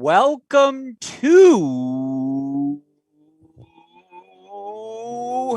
Welcome to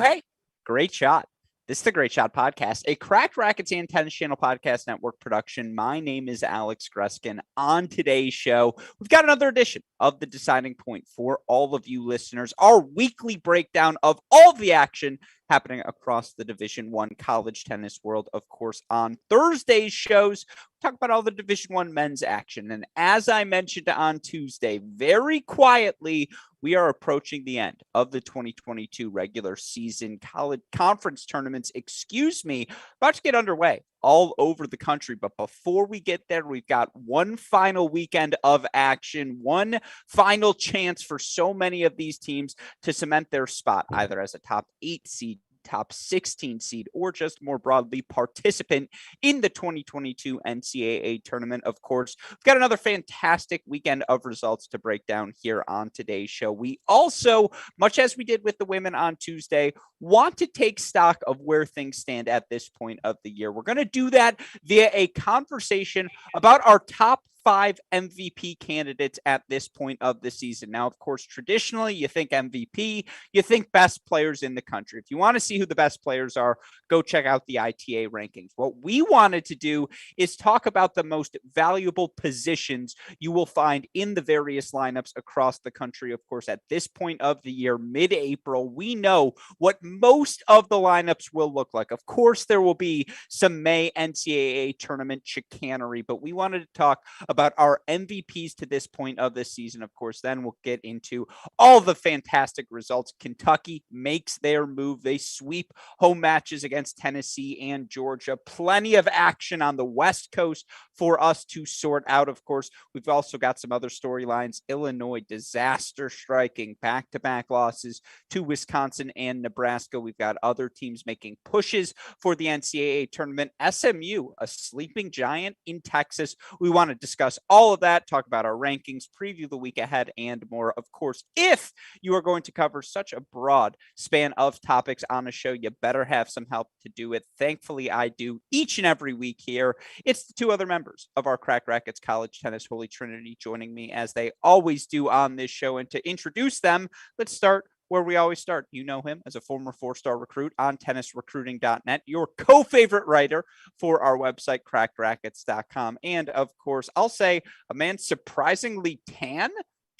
Hey, Great Shot. This is the Great Shot Podcast, a Cracked Racquets and Tennis Channel Podcast Network production. My name is Alex Gruskin. On today's show, we've got another edition of The Deciding Point for all of you listeners, our weekly breakdown of all the action happening across the Division I college tennis world. Of course, on Thursday's shows, we talk about all the Division I men's action. And as I mentioned on Tuesday, very quietly, we are approaching the end of the 2022 regular season college conference tournaments, about to get underway all over the country. But before we get there, we've got one final weekend of action, one final chance for so many of these teams to cement their spot, either as a top 8 seed, top 16 seed, or just more broadly participant in the 2022 NCAA tournament. Of course, we've got another fantastic weekend of results to break down here on today's show. We also, much as we did with the women on Tuesday, want to take stock of where things stand at this point of the year. We're going to do that via a conversation about our top 5 MVP candidates at this point of the season. Now, of course, traditionally, you think MVP, you think best players in the country. If you want to see who the best players are, go check out the ITA rankings. What we wanted to do is talk about the most valuable positions you will find in the various lineups across the country. Of course, at this point of the year, mid-April, we know what most of the lineups will look like. Of course, there will be some May NCAA tournament chicanery, but we wanted to talk about our MVPs to this point of the season. Of course, then we'll get into all the fantastic results. Kentucky makes their move. They sweep home matches against Tennessee and Georgia. Plenty of action on the West Coast for us to sort out. Of course, we've also got some other storylines. Illinois disaster striking, back-to-back losses to Wisconsin and Nebraska. We've got other teams making pushes for the NCAA tournament. SMU, a sleeping giant in Texas. We want to discuss all of that, talk about our rankings, preview the week ahead, and more. Of course, if you are going to cover such a broad span of topics on a show, you better have some help to do it. Thankfully, I do each and every week here. It's the 2 other members of our Cracked Racquets College Tennis Holy Trinity joining me as they always do on this show. And to introduce them, let's start where we always start. You know him as a former 4-star recruit on tennisrecruiting.net, your co-favorite writer for our website, crackedrackets.com. And of course, I'll say a man surprisingly tan.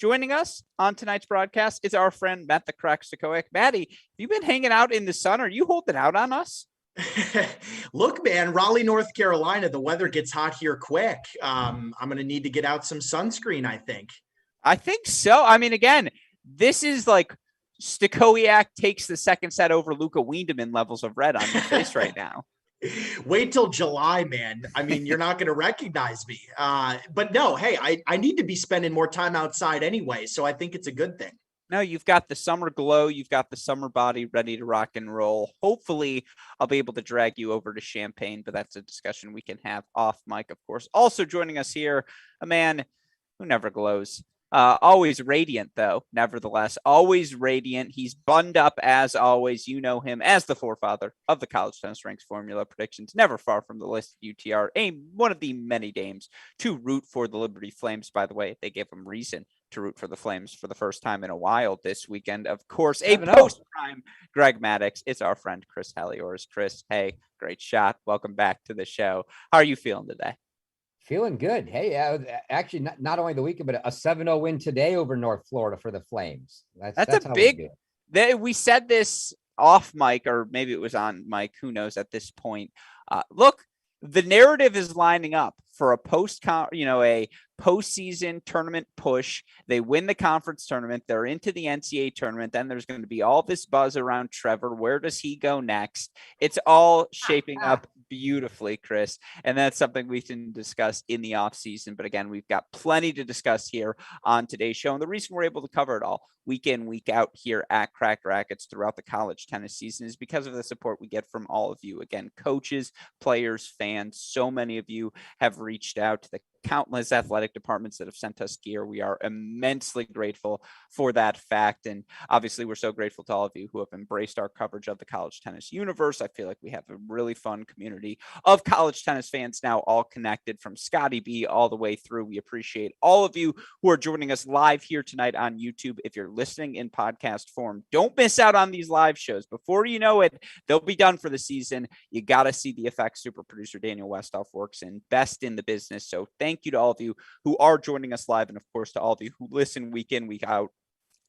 Joining us on tonight's broadcast is our friend Matt the Crack Stachowiak. Matty, have you been hanging out in the sun? Are you holding out on us? Look, man, Raleigh, North Carolina, the weather gets hot here quick. I'm going to need to get out some sunscreen, I think. I think so. I mean, again, this is like Stachowiak takes the second set over Luca Wiedemann levels of red on your face right now. Wait till July, man. I mean, you're not going to recognize me. But no, hey, I need to be spending more time outside anyway, so I think it's a good thing. No, you've got the summer glow. You've got the summer body ready to rock and roll. Hopefully, I'll be able to drag you over to Champaign, but that's a discussion we can have off mic, of course. Also joining us here, a man who never glows. Always radiant, though, nevertheless. Always radiant. He's bunned up as always. You know him as the forefather of the College Tennis Ranks Formula Predictions. Never far from the list at UTR. One of the many dames to root for the Liberty Flames. By the way, they gave him reason to root for the Flames for the first time in a while this weekend. Of course, a post-prime Greg Maddox. It's our friend Chris Halioris. Chris, hey, great shot. Welcome back to the show. How are you feeling today? Feeling good. Hey, actually, not only the weekend, but a 7-0 win today over North Florida for the Flames. That's a big. We said this off mic, or maybe it was on mic. Who knows at this point? Look, the narrative is lining up for a postseason tournament push. They win the conference tournament. They're into the NCAA tournament. Then there's going to be all this buzz around Trevor. Where does he go next? It's all shaping up beautifully, Chris. And that's something we can discuss in the off season. But again, we've got plenty to discuss here on today's show. And the reason we're able to cover it all week in, week out here at Cracked Racquets throughout the college tennis season is because of the support we get from all of you. Again, coaches, players, fans, so many of you have reached out to the countless athletic departments that have sent us gear. We are immensely grateful for that fact. And obviously, we're so grateful to all of you who have embraced our coverage of the college tennis universe. I feel like we have a really fun community of college tennis fans now, all connected from Scotty B all the way through. We appreciate all of you who are joining us live here tonight on YouTube. If you're listening in podcast form, don't miss out on these live shows. Before you know it, they'll be done for the season. You got to see the effects super producer Daniel Westhoff works in, best in the business. So thank you to all of you who are joining us live, and of course to all of you who listen week in, week out.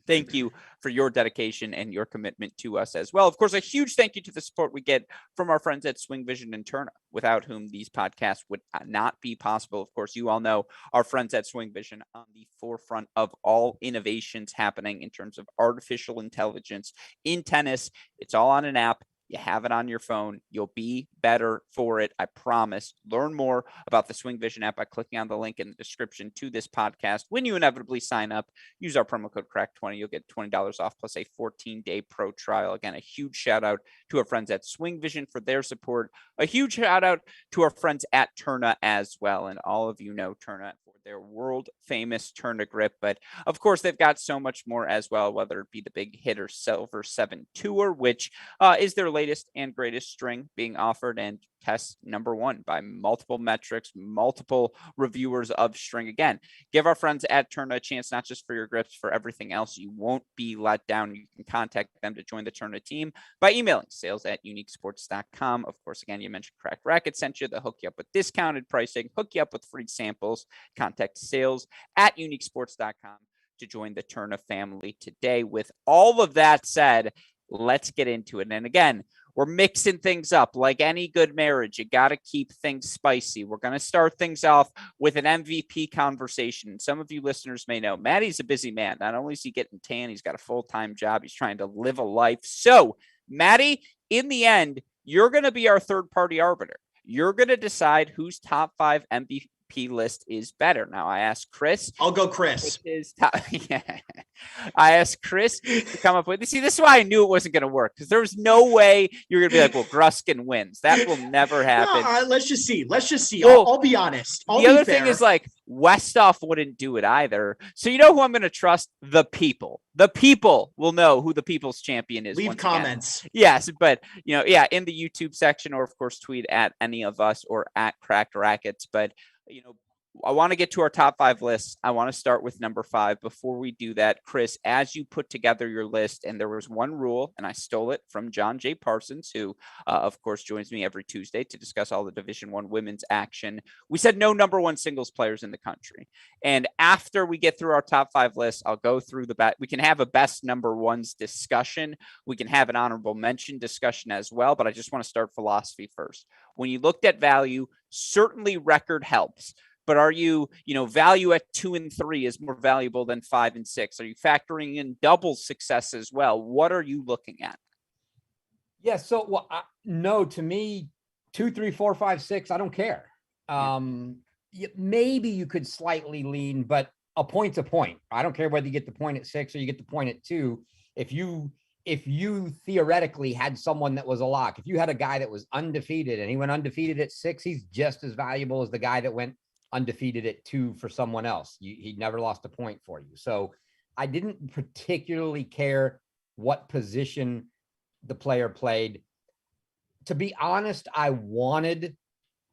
Thank you for your dedication and your commitment to us as well. Of course, a huge thank you to the support we get from our friends at SwingVision and Turna, without whom these podcasts would not be possible. Of course, you all know our friends at SwingVision on the forefront of all innovations happening in terms of artificial intelligence in tennis. It's all on an app. You have it on your phone. You'll be better for it. I promise. Learn more about the SwingVision app by clicking on the link in the description to this podcast. When you inevitably sign up, use our promo code CRACK20. You'll get $20 off plus a 14-day pro trial. Again, a huge shout out to our friends at SwingVision for their support. A huge shout out to our friends at Turna as well. And all of you know Turna for their world famous Turna grip. But of course, they've got so much more as well, whether it be the big hitter Silver 7 Tour, which is their latest and greatest string being offered and test #1 by multiple metrics, multiple reviewers of string. Again, give our friends at Turna a chance, not just for your grips, for everything else. You won't be let down. You can contact them to join the Turna team by emailing sales@uniquesports.com. Of course, again, you mentioned Crack Racket sent you. They'll hook you up with discounted pricing, hook you up with free samples. Contact sales@uniquesports.com to join the Turna family today. With all of that said, let's get into it. And again, we're mixing things up like any good marriage. You got to keep things spicy. We're going to start things off with an MVP conversation. Some of you listeners may know Maddie's a busy man. Not only is he getting tan, he's got a full-time job. He's trying to live a life. So, Maddie, in the end, you're going to be our third-party arbiter. You're going to decide whose top 5 MVP list is better. Now, I asked Chris. I'll go Chris. Yeah. I asked Chris to come up with. See, this is why I knew it wasn't going to work, because there was no way you're going to be like, well, Gruskin wins. That will never happen. No, let's just see. Well, I'll be honest. The other thing is, like, Westhoff wouldn't do it either. So you know who I'm going to trust? The people. The people will know who the people's champion is. Leave comments. Again. Yes, but in the YouTube section, or of course tweet at any of us or at Cracked Rackets. But I want to get to our top 5 lists. I want to start with number 5. Before we do that, Chris, as you put together your list, and there was one rule, and I stole it from John J. Parsons, who, of course, joins me every Tuesday to discuss all the Division I women's action. We said no #1 singles players in the country. And after we get through our top 5 lists, I'll go through we can have a best #1s discussion. We can have an honorable mention discussion as well. But I just want to start philosophy first. When you looked at value, certainly record helps. But are you, value at 2 and 3 is more valuable than 5 and 6? Are you factoring in double success as well? What are you looking at? Yeah. So, no, to me, 2, 3, 4, 5, 6, I don't care. Maybe you could slightly lean, but a point's a point. I don't care whether you get the point at 6 or you get the point at 2. If you theoretically had someone that was a lock, if you had a guy that was undefeated and he went undefeated at 6, he's just as valuable as the guy that went undefeated at 2 for someone else. He never lost a point for you. So I didn't particularly care what position the player played. To be honest, I wanted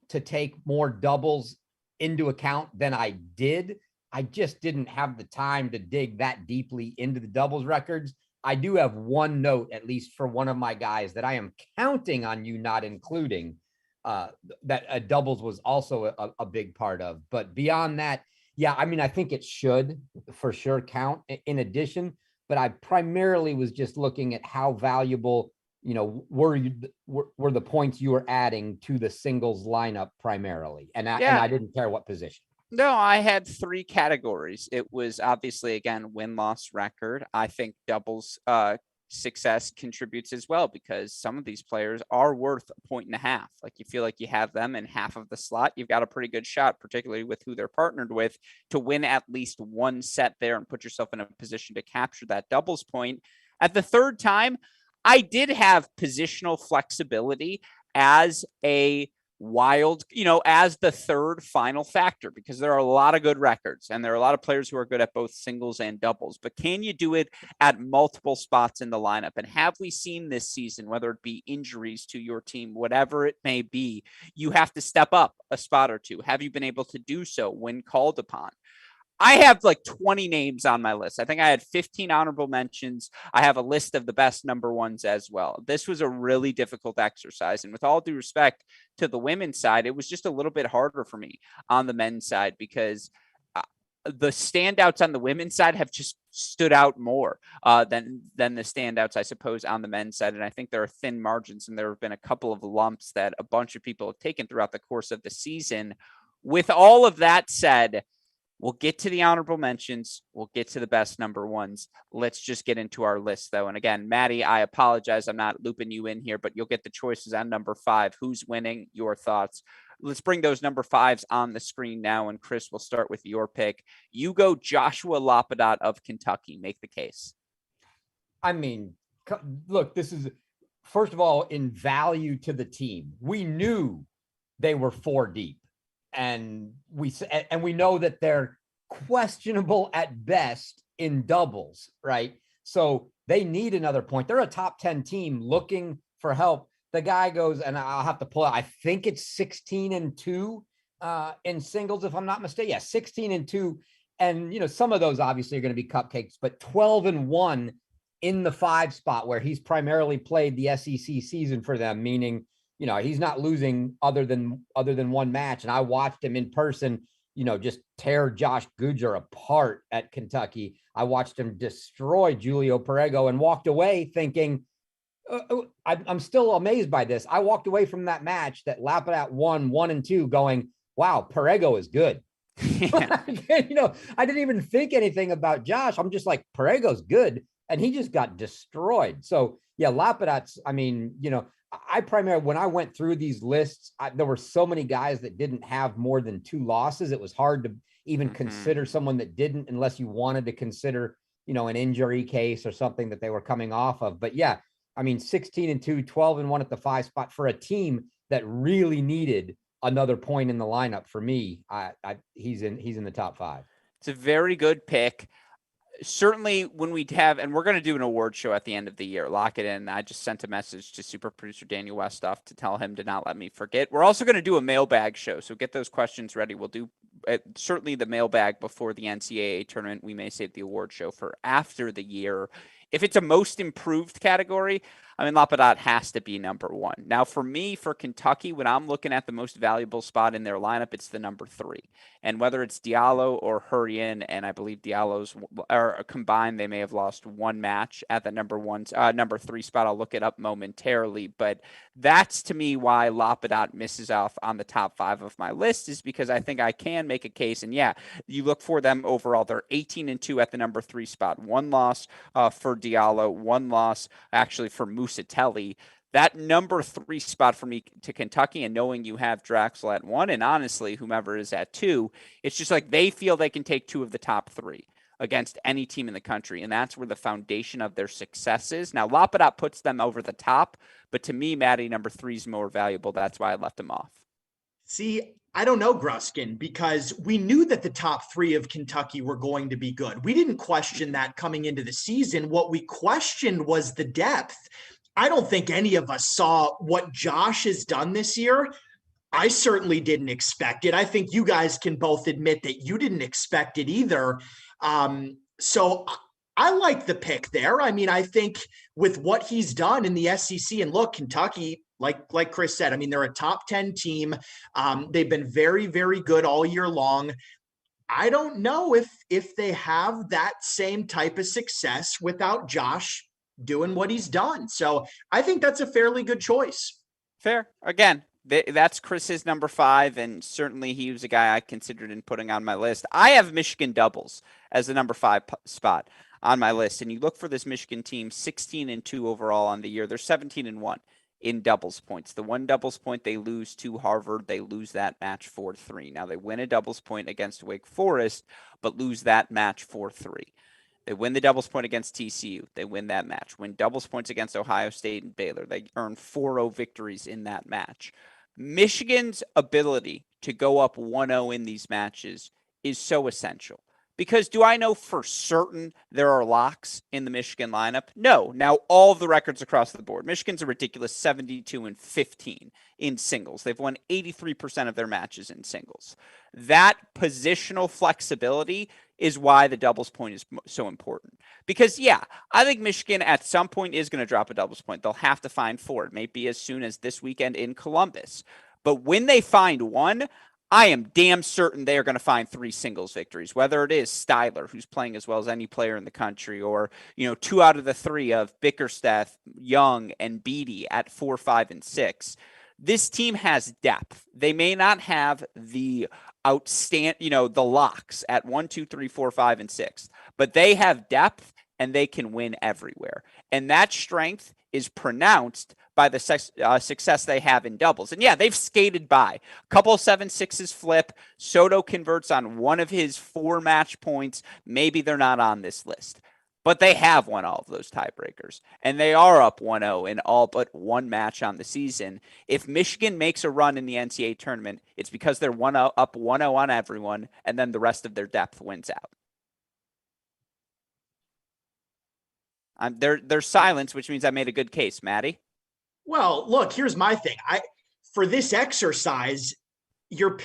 to take more doubles into account than I did. I just didn't have the time to dig that deeply into the doubles records. I do have one note, at least for one of my guys, that I am counting on you not including, that doubles was also a big part of. But beyond that, yeah, I mean, I think it should for sure count in addition, but I primarily was just looking at how valuable, were the points you were adding to the singles lineup primarily. And I didn't care what position. No, I had 3 categories. It was obviously, again, win-loss record. I think doubles success contributes as well, because some of these players are worth 1.5 points. Like, you feel like you have them in half of the slot, you've got a pretty good shot, particularly with who they're partnered with, to win at least one set there and put yourself in a position to capture that doubles point. At the third time, I did have positional flexibility as a wild, as the third final factor, because there are a lot of good records and there are a lot of players who are good at both singles and doubles, but can you do it at multiple spots in the lineup? And have we seen this season, whether it be injuries to your team, whatever it may be, you have to step up a spot or two? Have you been able to do so when called upon? I have like 20 names on my list. I think I had 15 honorable mentions. I have a list of the best number ones as well. This was a really difficult exercise. And with all due respect to the women's side, it was just a little bit harder for me on the men's side, because the standouts on the women's side have just stood out more than the standouts, I suppose, on the men's side. And I think there are thin margins, and there have been a couple of lumps that a bunch of people have taken throughout the course of the season. With all of that said, we'll get to the honorable mentions. We'll get to the best number ones. Let's just get into our list, though. And again, Maddie, I apologize. I'm not looping you in here, but you'll get the choices on number 5. Who's winning? Your thoughts. Let's bring those number 5s on the screen now. And Chris, we'll start with your pick. You go Joshua Lapadat of Kentucky. Make the case. I mean, look, this is, first of all, in value to the team. We knew they were 4 deep. And we know that they're questionable at best in doubles, right? So they need another point. They're a top 10 team looking for help. The guy goes, and I'll have to pull it, I think it's 16-2 in singles, if I'm not mistaken. Yeah, 16-2. And, some of those obviously are going to be cupcakes, but 12-1 in the 5 spot, where he's primarily played the SEC season for them, meaning he's not losing other than one match. And I watched him in person, just tear Josh Gujar apart at Kentucky. I watched him destroy Julio Perego and walked away thinking, I'm still amazed by this. I walked away from that match that Lapadat won 1 and 2 going, wow, Perego is good. Yeah. I didn't even think anything about Josh. I'm just like, Perego's good. And he just got destroyed. So yeah, Lapadat's, I primarily, when I went through these lists, there were so many guys that didn't have more than 2 losses. It was hard to even consider someone that didn't, unless you wanted to consider, an injury case or something that they were coming off of. But yeah, 16-2, 12-1 at the 5 spot for a team that really needed another point in the lineup. For me, he's in the top 5. It's a very good pick. Certainly when we have, and we're going to do an award show at the end of the year, lock it in. I just sent a message to super producer Daniel Westoff to tell him to not let me forget. We're also going to do a mailbag show, so get those questions ready. We'll do certainly the mailbag before the NCAA tournament. We may save the award show for after the year. If it's a most improved category, Lapadat has to be number 1. Now, for me, for Kentucky, when I'm looking at the most valuable spot in their lineup, it's the number 3. And whether it's Diallo or Hurrien, and I believe Diallo's are combined, they may have lost 1 match at the number 3 spot. I'll look it up momentarily. But that's, to me, why Lapadat misses off on the top 5 of my list, is because I think I can make a case. And yeah, you look for them overall. They're 18-2 at the number 3 spot. 1 loss for Diallo, 1 loss actually for Musatelli. That number 3 spot for me to Kentucky, and knowing you have Draxel at 1, and honestly, whomever is at 2, it's just like they feel they can take 2 of the top 3 against any team in the country. And that's where the foundation of their success is. Now, Lapadat puts them over the top, but to me, Maddie, number 3 is more valuable. That's why I left him off. See, I don't know, Gruskin, because we knew that the top 3 of Kentucky were going to be good. We didn't question that coming into the season. What we questioned was the depth. I don't think any of us saw what Josh has done this year. I certainly didn't expect it. I think you guys can both admit that you didn't expect it either. So I like the pick there. I think with what he's done in the SEC, and look, Kentucky, like Chris said, they're a top 10 team. They've been very, very good all year long. I don't know if they have that same type of success without Josh doing what he's done. So I think that's a fairly good choice. Fair. Again, that's Chris's number 5, and certainly he was a guy I considered in putting on my list. I have Michigan doubles as the number 5 spot on my list, and you look for this Michigan team, 16-2 overall on the year. They're 17-1 in doubles points. The 1 doubles point they lose to Harvard, they lose that match 4-3. Now they win a doubles point against Wake Forest, but lose that match 4-3. They win the doubles point against TCU. They win that match. Win doubles points against Ohio State and Baylor. They earn 4-0 victories in that match. Michigan's ability to go up 1-0 in these matches is so essential. Because do I know for certain there are locks in the Michigan lineup? No. Now, all of the records across the board. Michigan's a ridiculous 72-15 in singles. They've won 83% of their matches in singles. That positional flexibility is why the doubles point is so important. Because, yeah, I think Michigan at some point is going to drop a doubles point. They'll have to find 4. It may be as soon as this weekend in Columbus. But when they find one, I am damn certain they are going to find 3 singles victories, whether it is Styler, who's playing as well as any player in the country, or, 2 out of the 3 of Bickerstaff, Young, and Beatty at 4, 5, and 6. This team has depth. They may not have the the locks at 1, 2, 3, 4, 5, and 6, but they have depth and they can win everywhere. And that strength is pronounced by the success they have in doubles. And yeah, they've skated by. A couple of 7-6s flip. Soto converts on one of his 4 match points. Maybe they're not on this list. But they have won all of those tiebreakers. And they are up 1-0 in all but one match on the season. If Michigan makes a run in the NCAA tournament, it's because they're up 1-0 on everyone, and then the rest of their depth wins out. There's silence, which means I made a good case, Maddie. Well, look, here's my thing. For this exercise, you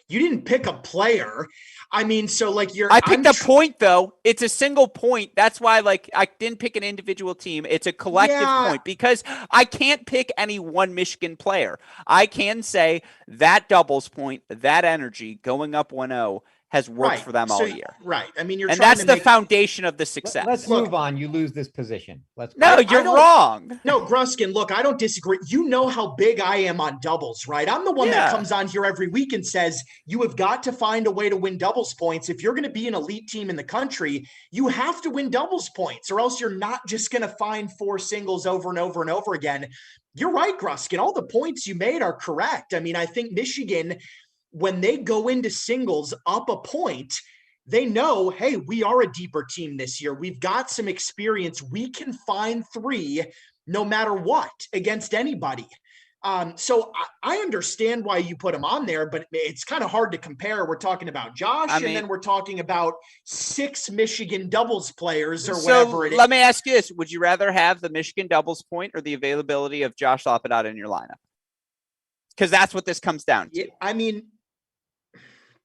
didn't pick a player. I mean, so I picked a point though. It's a single point. That's why I didn't pick an individual team. It's a collective point because I can't pick any one Michigan player. I can say that doubles point, that energy going up 1-0 has worked for them all year. Right. I mean, that's the foundation of the success. Let's move on. You lose this position. You're wrong. No, Gruskin, look, I don't disagree. You know how big I am on doubles, right? I'm the one that comes on here every week and says, you have got to find a way to win doubles points. If you're going to be an elite team in the country, you have to win doubles points, or else you're not just going to find 4 singles over and over and over again. You're right, Gruskin. All the points you made are correct. I mean, I think Michigan, when they go into singles up a point, they know, hey, we are a deeper team this year. We've got some experience. We can find 3 no matter what against anybody. So I understand why you put him on there, but it's kind of hard to compare. We're talking about Josh, and then we're talking about 6 Michigan doubles players or whatever it is. Let me ask you this. Would you rather have the Michigan doubles point or the availability of Josh Lapadata in your lineup? Because that's what this comes down to. I mean,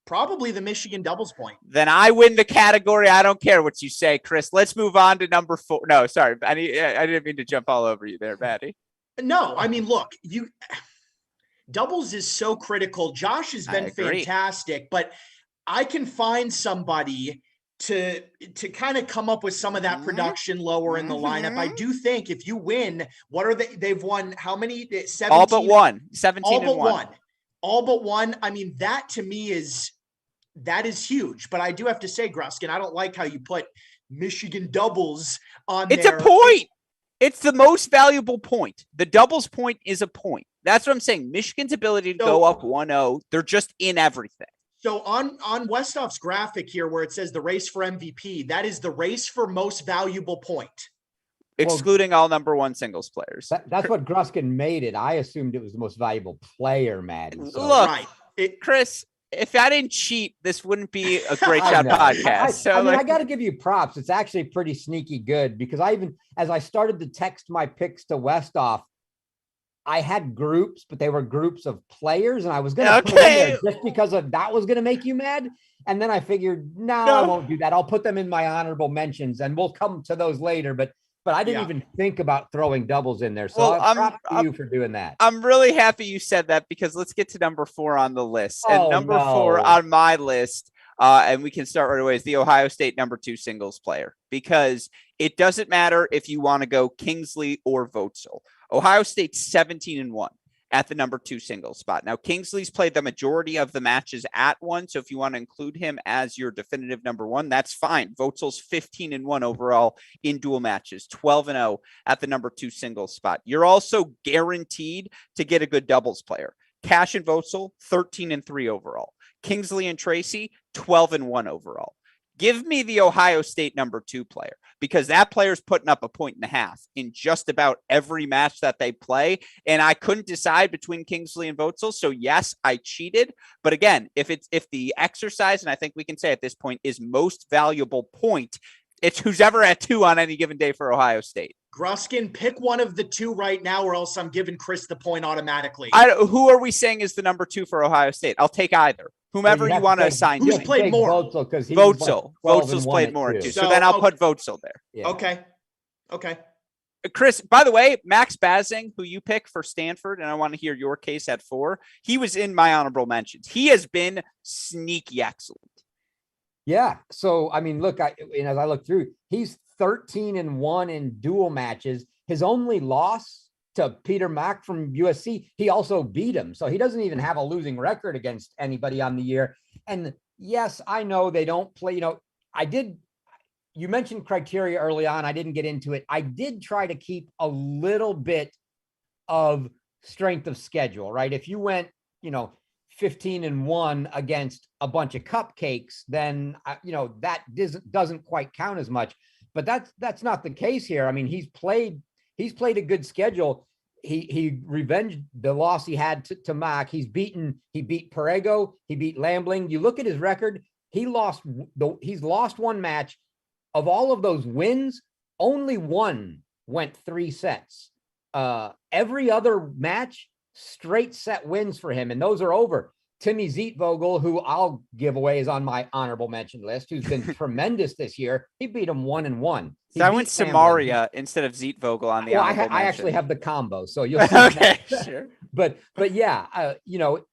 probably the Michigan doubles point. Then I win the category. I don't care what you say, Chris. Let's move on to number 4. No, sorry. I didn't mean to jump all over you there, Maddie. No, I mean, look, doubles is so critical. Josh has been fantastic, but I can find somebody to kind of come up with some of that production lower in the lineup. I do think if you win, what are they? They've won how many? 17? All but one. 17 all but 1. one. All but one. I mean, that to me is huge. But I do have to say, Gruskin, I don't like how you put Michigan doubles on there. It's a point. It's the most valuable point. The doubles point is a point. That's what I'm saying. Michigan's ability to go up 1-0, they're just in everything. So on Westhoff's graphic here where it says the race for MVP, that is the race for most valuable point. Excluding all number 1 singles players. That's what Gruskin made it. I assumed it was the most valuable player, Maddie. So. Look, Chris, if I didn't cheat, this wouldn't be a great shot podcast. I got to give you props. It's actually pretty sneaky good because as I started to text my picks to Westhoff, I had groups, but they were groups of players, and I was going to put them in there just because that was going to make you mad. And then I figured, no, I won't do that. I'll put them in my honorable mentions, and we'll come to those later. But I didn't even think about throwing doubles in there. So props to you for doing that. I'm really happy you said that because let's get to number 4 on the list. And number 4 on my list, and we can start right away, is the Ohio State number 2 singles player. Because it doesn't matter if you want to go Kingsley or Vogtsel. Ohio State's 17-1 at the number 2 singles spot. Now, Kingsley's played the majority of the matches at 1, so if you want to include him as your definitive number 1, that's fine. Vogtsel's 15-1 overall in dual matches, 12-0 at the number 2 singles spot. You're also guaranteed to get a good doubles player. Cash and Vogtsel, 13-3 overall. Kingsley and Tracy, 12-1 overall. Give me the Ohio State number 2 player, because that player's putting up 1.5 in just about every match that they play. And I couldn't decide between Kingsley and Voetzel. So yes, I cheated. But again, if the exercise, and I think we can say at this point, is most valuable point, it's who's ever at 2 on any given day for Ohio State. Gruskin, pick one of the 2 right now, or else I'm giving Chris the point automatically. Who are we saying is the number 2 for Ohio State? I'll take either. Whomever you want to assign. Who's played more? Voetzel. Voetzel's played more too. So then I'll put Voetzel there. Yeah. Okay. Chris, by the way, Max Bazing, who you pick for Stanford, and I want to hear your case at 4. He was in my honorable mentions. He has been sneaky excellent. Yeah. So, I mean, look, as I look through, he's 13-1 in dual matches. His only loss to Peter Mack from USC, he also beat him. So he doesn't even have a losing record against anybody on the year. And yes, I know they don't play, you mentioned criteria early on. I didn't get into it. I did try to keep a little bit of strength of schedule, right? If you went, 15-1 against a bunch of cupcakes, then, that doesn't quite count as much. But that's not the case here. I mean, he's played a good schedule. He revenged the loss he had to Mack. He beat Perego. He beat Lambling. You look at his record. He's lost one match. Of all of those wins, only one went 3 sets. Every other match, straight set wins for him, and those are over. Timmy Zeitvogel, who I'll give away, is on my honorable mention list, who's been tremendous this year. He beat him 1-1. So I went Samaria instead of Zeitvogel on the honorable mention. I actually have the combo, so you'll see. Okay, sure. But yeah,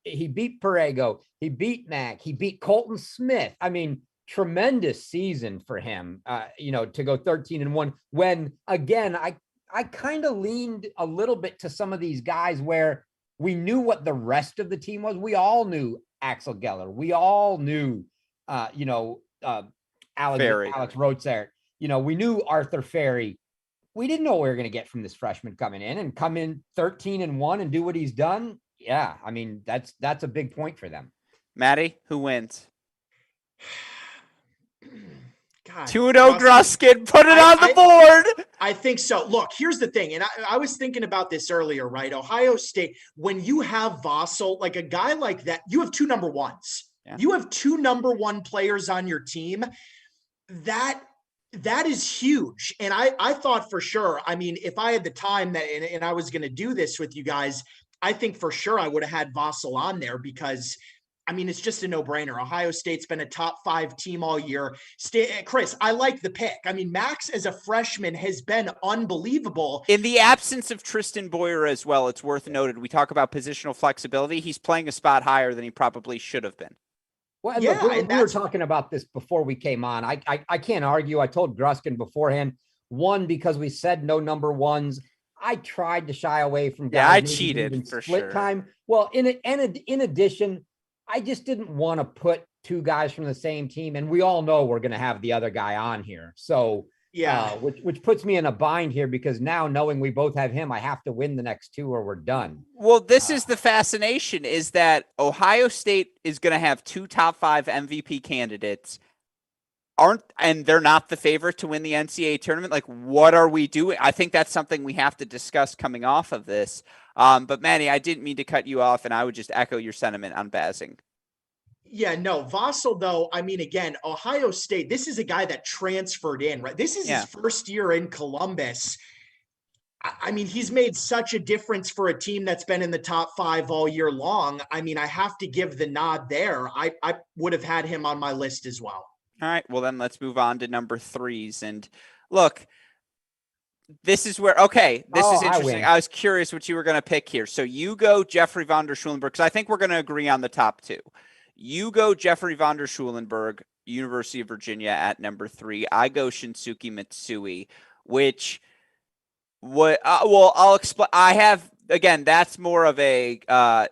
he beat Perego, he beat Mack, he beat Colton Smith. I mean, tremendous season for him. To go 13-1. When again, I kind of leaned a little bit to some of these guys where we knew what the rest of the team was. We all knew Axel Geller. We all knew, Alex Rotzert. We knew Arthur Ferry. We didn't know what we were going to get from this freshman coming in 13-1 and do what he's done. Yeah, I mean, that's a big point for them. Maddie, who wins? God, 2-0 Gruskin, put it on the board. I think so. Look, here's the thing, and I was thinking about this earlier, right? Ohio State, when you have Vossel, like a guy like that, you have 2 number 1s. Yeah. You have 2 number 1 players on your team. That is huge. And I thought for sure, I mean, if I had the time and I was going to do this with you guys, I think for sure I would have had Vossel on there because I mean, it's just a no-brainer. Ohio State's been a top 5 team all year. Chris, I like the pick. I mean, Max as a freshman has been unbelievable. In the absence of Tristan Boyer as well, it's worth noted. We talk about positional flexibility. He's playing a spot higher than he probably should have been. Well, yeah, look, we were talking about this before we came on. I can't argue. I told Gruskin beforehand, one, because we said no number 1s. I tried to shy away from guys. Yeah, I cheated for split sure. Time. Well, in addition, I just didn't want to put 2 guys from the same team, and we all know we're going to have the other guy on here. So yeah, which puts me in a bind here because now knowing we both have him, I have to win the next 2 or we're done. Well, this is the fascination is that Ohio State is going to have 2 top 5 MVP candidates. And they're not the favorite to win the NCAA tournament. Like, what are we doing? I think that's something we have to discuss coming off of this. But Manny, I didn't mean to cut you off, and I would just echo your sentiment on Bazing. Yeah, no, Vossel, though, I mean, again, Ohio State, this is a guy that transferred in, right? This is his first year in Columbus. I mean, he's made such a difference for a team that's been in the top 5 all year long. I mean, I have to give the nod there. I would have had him on my list as well. All right, well, then let's move on to number 3s. And look, this is where, this is interesting. I was curious what you were going to pick here. So you go Jeffrey von der Schulenburg, because I think we're going to agree on the top 2. You go Jeffrey von der Schulenburg, University of Virginia at number 3. I go Shinsuke Mitsui, which I'll explain. I have, again, that's more of a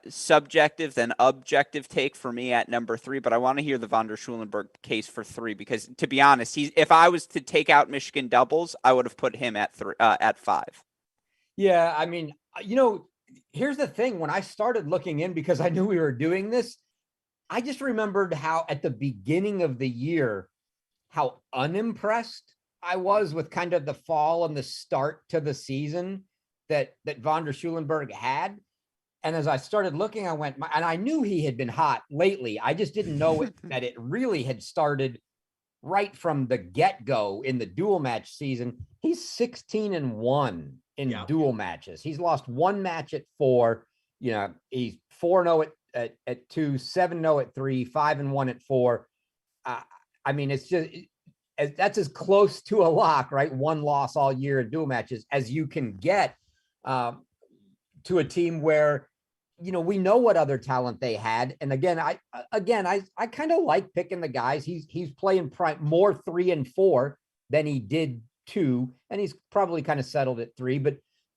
subjective than objective take for me at number 3, but I want to hear the von der Schulenburg case for 3 because, to be honest, if I was to take out Michigan doubles, I would have put him at 5. Yeah, I mean, here's the thing. When I started looking in, because I knew we were doing this, I just remembered how at the beginning of the year, how unimpressed I was with kind of the fall and the start to the season that von der Schulenberg had. And as I started looking, I went, and I knew he had been hot lately. I just didn't know that it really had started right from the get-go in the dual match season. He's 16-1 in dual matches. He's lost one match at 4. You know, he's 4-0 at 2, 7-0 at 3, 5-1 at 4. I mean, it's just that's as close to a lock, right? One loss all year in dual matches as you can get to a team where, you know, we know what other talent they had. And again, I kind of like picking the guys. He's playing more 3 and 4 than he did 2, and he's probably kind of settled at 3.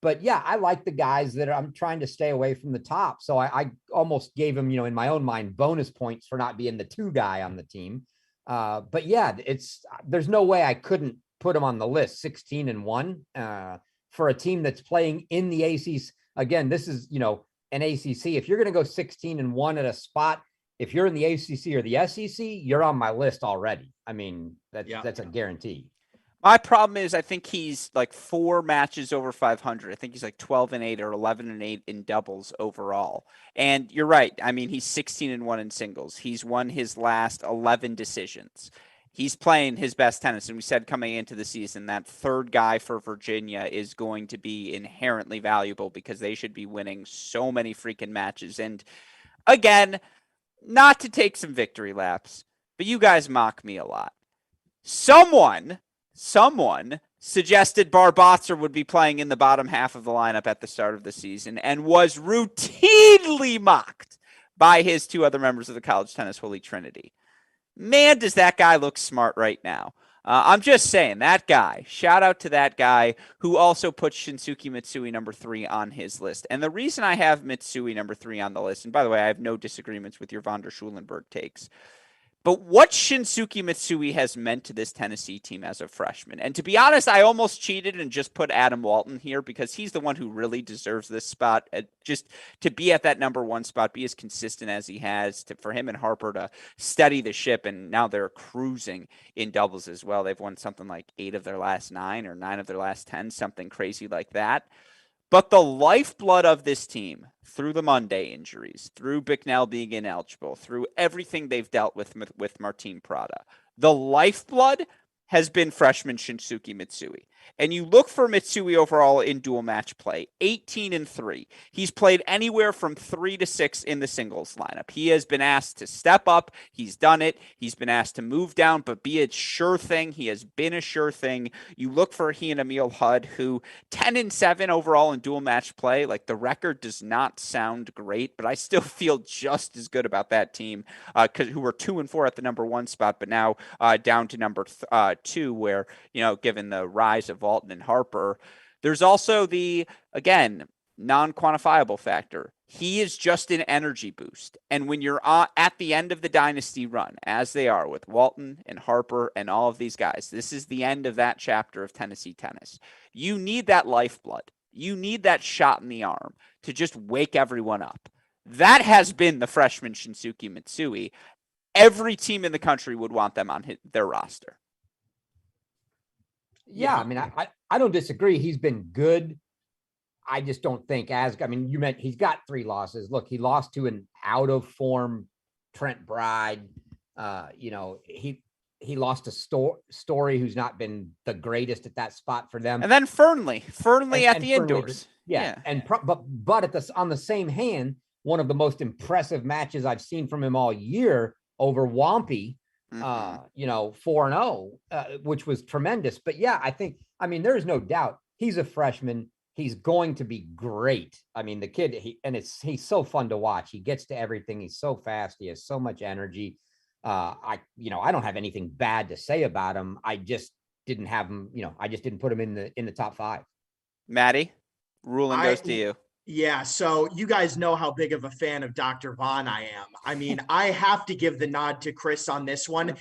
But yeah, I like the guys that I'm trying to stay away from the top. So I almost gave him, you know, in my own mind, bonus points for not being the 2 guy on the team. But yeah, there's no way I couldn't put him on the list. 16-1 for a team that's playing in the ACC. Again, this is, you know, an ACC. If you're going to go 16-1 at a spot, if you're in the ACC or the SEC, you're on my list already. I mean, that's a guarantee. My problem is I think he's like 4 matches over 500. I think he's like 12-8 or 11-8 in doubles overall. And you're right. I mean, he's 16-1 in singles. He's won his last 11 decisions. He's playing his best tennis. And we said coming into the season, that 3rd guy for Virginia is going to be inherently valuable because they should be winning so many freaking matches. And again, not to take some victory laps, but you guys mock me a lot. Someone suggested Barbatzer would be playing in the bottom half of the lineup at the start of the season and was routinely mocked by his 2 other members of the college tennis holy trinity. Man, does that guy look smart right now. I'm just saying, that guy, shout out to that guy who also put Shinsuke Mitsui number 3 on his list. And the reason I have Mitsui number 3 on the list, and by the way, I have no disagreements with your von der Schulenberg takes, but what Shinsuke Mitsui has meant to this Tennessee team as a freshman. And to be honest, I almost cheated and just put Adam Walton here because he's the one who really deserves this spot. Just to be at that number 1 spot, be as consistent as he has, for him and Harper to steady the ship. And now they're cruising in doubles as well. They've won something like 8 of their last 9 or 9 of their last 10, something crazy like that. But the lifeblood of this team, through the Monday injuries, through Bicknell being ineligible, through everything they've dealt with Martin Prada, the lifeblood has been freshman Shinsuke Mitsui. And you look for Mitsui overall in dual match play, 18-3. He's played anywhere from 3 to 6 in the singles lineup. He has been asked to step up. He's done it. He's been asked to move down, but be a sure thing. He has been a sure thing. You look for he and Emil Hudd, who 10-7 overall in dual match play. Like, the record does not sound great, but I still feel just as good about that team, who were 2-4 at the number 1 spot, but now down to number 2, where, you know, given the rise of Walton and Harper, there's also the, again, non-quantifiable factor. He is just an energy boost. And when you're at the end of the dynasty run, as they are with Walton and Harper and all of these guys, this is the end of that chapter of Tennessee tennis. You need that lifeblood. You need that shot in the arm to just wake everyone up. That has been the freshman Shinsuke Mitsui. Every team in the country would want them on their roster. Yeah, I mean, I don't disagree. He's been good. I just don't think you meant he's got 3 losses. Look, he lost to an out of form Trent Bride. You know, he lost to Story, who's not been the greatest at that spot for them. And then Fernley at the indoors. Yeah. And but on the same hand, one of the most impressive matches I've seen from him all year over Wampy. You know, 4-0, which was tremendous. But yeah, I mean, there's no doubt he's a freshman. He's going to be great. I mean, the kid, he's so fun to watch. He gets to everything. He's so fast. He has so much energy. I don't have anything bad to say about him. I just didn't have him, I just didn't put him in the top 5. Maddie, ruling goes to you. Yeah, so you guys know how big of a fan of Dr. Vaughn I am. I mean, I have to give the nod to Chris on this one.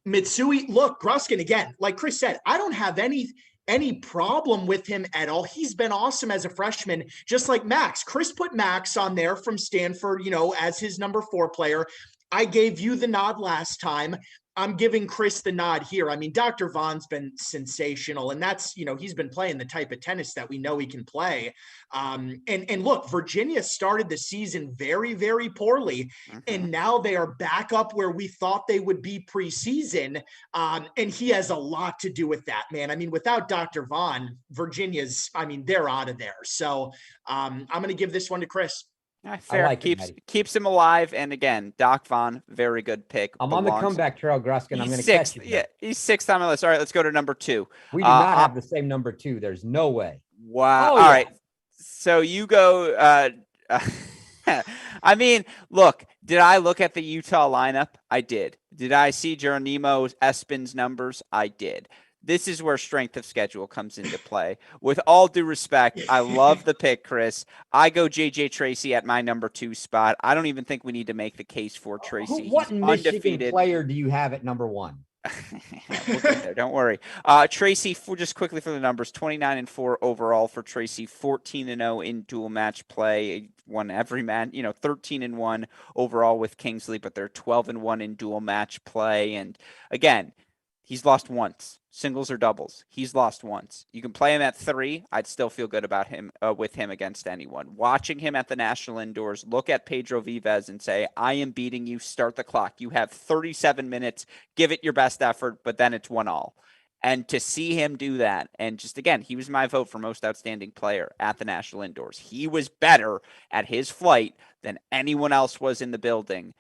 Mitsui, look, Gruskin, again, like Chris said, I don't have any problem with him at all. He's been awesome as a freshman, just like Max. Chris put Max on there from Stanford, as his number 4 player. I gave you the nod last time. I'm giving Chris the nod here. I mean, Dr. Vaughn's been sensational, and that's, he's been playing the type of tennis that we know he can play. And look, Virginia started the season very, very poorly, and now they are back up where we thought they would be preseason. And he has a lot to do with that, man. I mean, without Dr. Vaughn, they're out of there. So I'm going to give this one to Chris. Fair. I like keeps him alive. And again, Doc Vaughn, very good pick. I'm on the comeback trail, Gruskin. I'm going to catch you. Yeah, he's sixth on my list. All right, let's go to number 2. We do not have the same number 2. There's no way. Wow. All right. So you go. I mean, look, did I look at the Utah lineup? I did. Did I see Geronimo Espin's numbers? I did. This is where strength of schedule comes into play. With all due respect, I love the pick, Chris. I go JJ Tracy at my number 2 spot. I don't even think we need to make the case for Tracy. What Michigan player do you have at number 1? We'll get there. Don't worry. Tracy, just quickly for the numbers, 29-4 overall for Tracy, 14-0 in dual match play. Won every match, 13-1 overall with Kingsley, but they're 12-1 in dual match play. And again, he's lost once. Singles or doubles. He's lost once. You can play him at 3. I'd still feel good about him with him against anyone. Watching him at the National Indoors, look at Pedro Vives and say, I am beating you. Start the clock. You have 37 minutes. Give it your best effort, but then it's 1-1. And to see him do that, and just again, he was my vote for most outstanding player at the National Indoors. He was better at his flight than anyone else was in the building.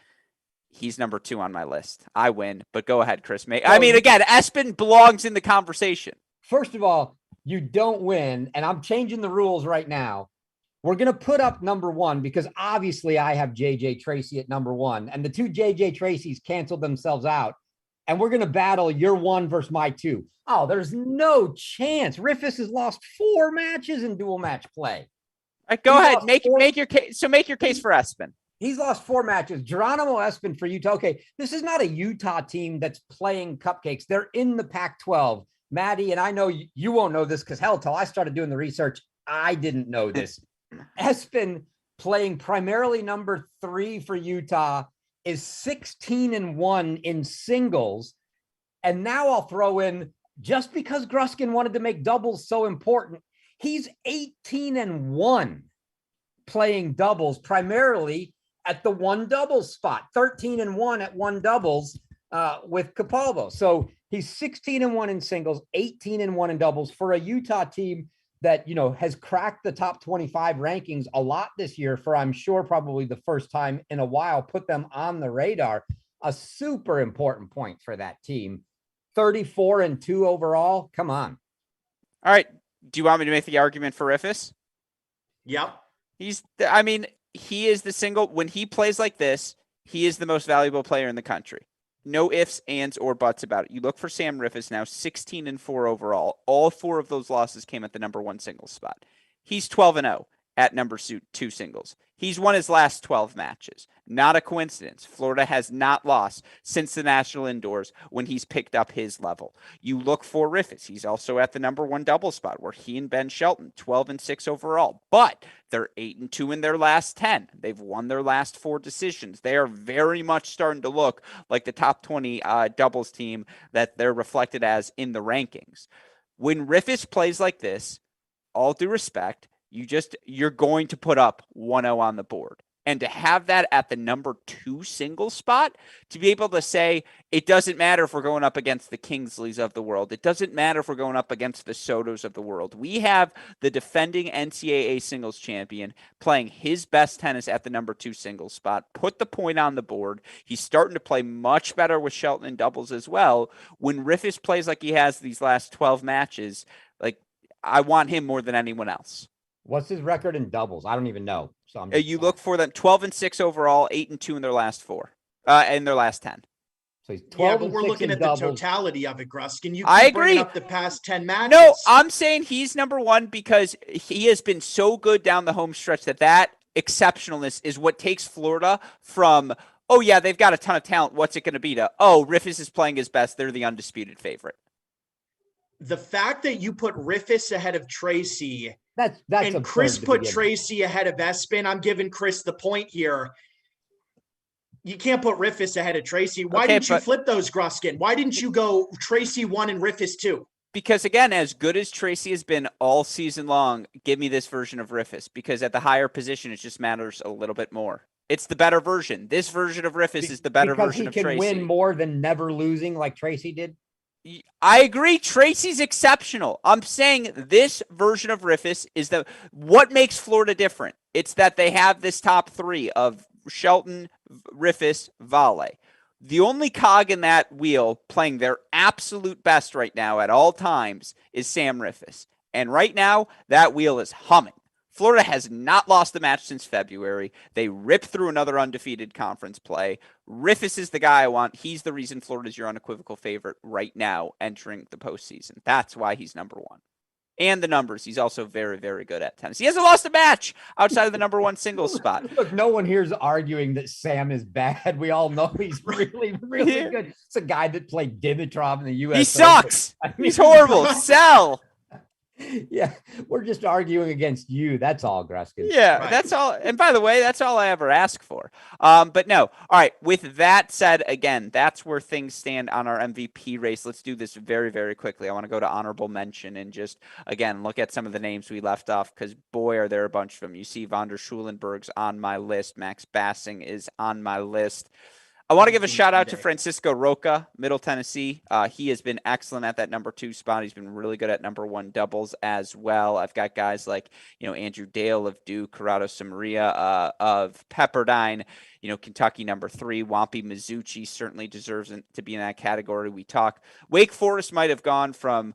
He's number 2 on my list. I win, but go ahead, Chris. Again, Espin belongs in the conversation. First of all, you don't win, and I'm changing the rules right now. We're going to put up number 1 because obviously I have JJ Tracy at number 1, and the 2 JJ Tracys canceled themselves out, and we're going to battle your 1 versus my 2. Oh, there's no chance. Riffice has lost 4 matches in dual match play. All right, go ahead. Make your case. So make your case for Espin. He's lost 4 matches. Geronimo Espin for Utah. Okay, this is not a Utah team that's playing cupcakes. They're in the Pac-12. Maddie, and I know you won't know this because hell, till I started doing the research, I didn't know this. Espin playing primarily number 3 for Utah is 16-1 in singles. And now I'll throw in, just because Gruskin wanted to make doubles so important, he's 18-1 playing doubles primarily at the 1 doubles spot, 13-1 at 1 doubles with Capalvo. So he's 16-1 in singles, 18-1 in doubles for a Utah team that, has cracked the top 25 rankings a lot this year for, I'm sure, probably the first time in a while, put them on the radar. A super important point for that team. 34-2 overall. Come on. All right. Do you want me to make the argument for Riffice? Yep. He is the single. When he plays like this, he is the most valuable player in the country. No ifs, ands, or buts about it. You look for Sam Riffice now, 16-4 overall. All 4 of those losses came at the number 1 singles spot. He's 12-0 at number 2 singles. He's won his last 12 matches. Not a coincidence. Florida has not lost since the National Indoors when he's picked up his level. You look for Riffice. He's also at the number 1 double spot where he and Ben Shelton, 12-6 overall. But they're 8-2 in their last 10. They've won their last 4 decisions. They are very much starting to look like the top 20 doubles team that they're reflected as in the rankings. When Riffice plays like this, all due respect, you're going to put up 1-0 on the board. And to have that at the number 2 single spot, to be able to say, it doesn't matter if we're going up against the Kingsleys of the world. It doesn't matter if we're going up against the Sotos of the world. We have the defending NCAA singles champion playing his best tennis at the number 2 single spot. Put the point on the board. He's starting to play much better with Shelton in doubles as well. When Riffice plays like he has these last 12 matches, I want him more than anyone else. What's his record in doubles? I don't even know. So look for them 12-6 overall, 8-2 in their last 4, in their last 10. So he's 12. Yeah, but we're looking at the totality of it, Gruskin. I agree. Up the past 10 matches. No, I'm saying he's number 1 because he has been so good down the home stretch that exceptionalness is what takes Florida from, oh yeah, they've got a ton of talent. What's it going to be to, oh, Riffice is playing his best. They're the undisputed favorite. The fact that you put Riffice ahead of Tracy that's and Chris put Tracy ahead of Espin, I'm giving Chris the point here. You can't put Riffice ahead of Tracy. Why didn't you flip those, Gruskin? Why didn't you go Tracy 1 and Riffice 2? Because, again, as good as Tracy has been all season long, give me this version of Riffice, because at the higher position, it just matters a little bit more. It's the better version. This version of Riffice is the better version of Tracy. Because he can win more than never losing like Tracy did? I agree. Tracy's exceptional. I'm saying this version of Riffice is what makes Florida different. It's that they have this top three of Shelton, Riffice, Vale. The only cog in that wheel playing their absolute best right now at all times is Sam Riffice. And right now, that wheel is humming. Florida has not lost a match since February. They ripped through another undefeated conference play. Riffice is the guy I want. He's the reason Florida's your unequivocal favorite right now entering the postseason. That's why he's number one. And the numbers. He's also very, very good at tennis. He hasn't lost a match outside of the number one singles spot. Look, no one here's arguing that Sam is bad. We all know he's really, really good. It's a guy that played Dimitrov in the U.S. He sucks. I mean, he's horrible. Sell. Yeah, we're just arguing against you. That's all, Gruskin. Yeah, right. That's all. And by the way, that's all I ever ask for. But no. All right. With that said, again, that's where things stand on our MVP race. Let's do this very, very quickly. I want to go to honorable mention and just, again, look at some of the names we left off, because, boy, are there a bunch of them. You see Von der Schulenberg's on my list. Max Bassing is on my list. I want to give a shout out to Francisco Roca, Middle Tennessee. He has been excellent at that number two spot. He's been really good at number one doubles as well. I've got guys like, Andrew Dale of Duke, Corrado Samaria of Pepperdine, Kentucky number three. Wampi Mizuchi certainly deserves to be in that category. Wake Forest might have gone from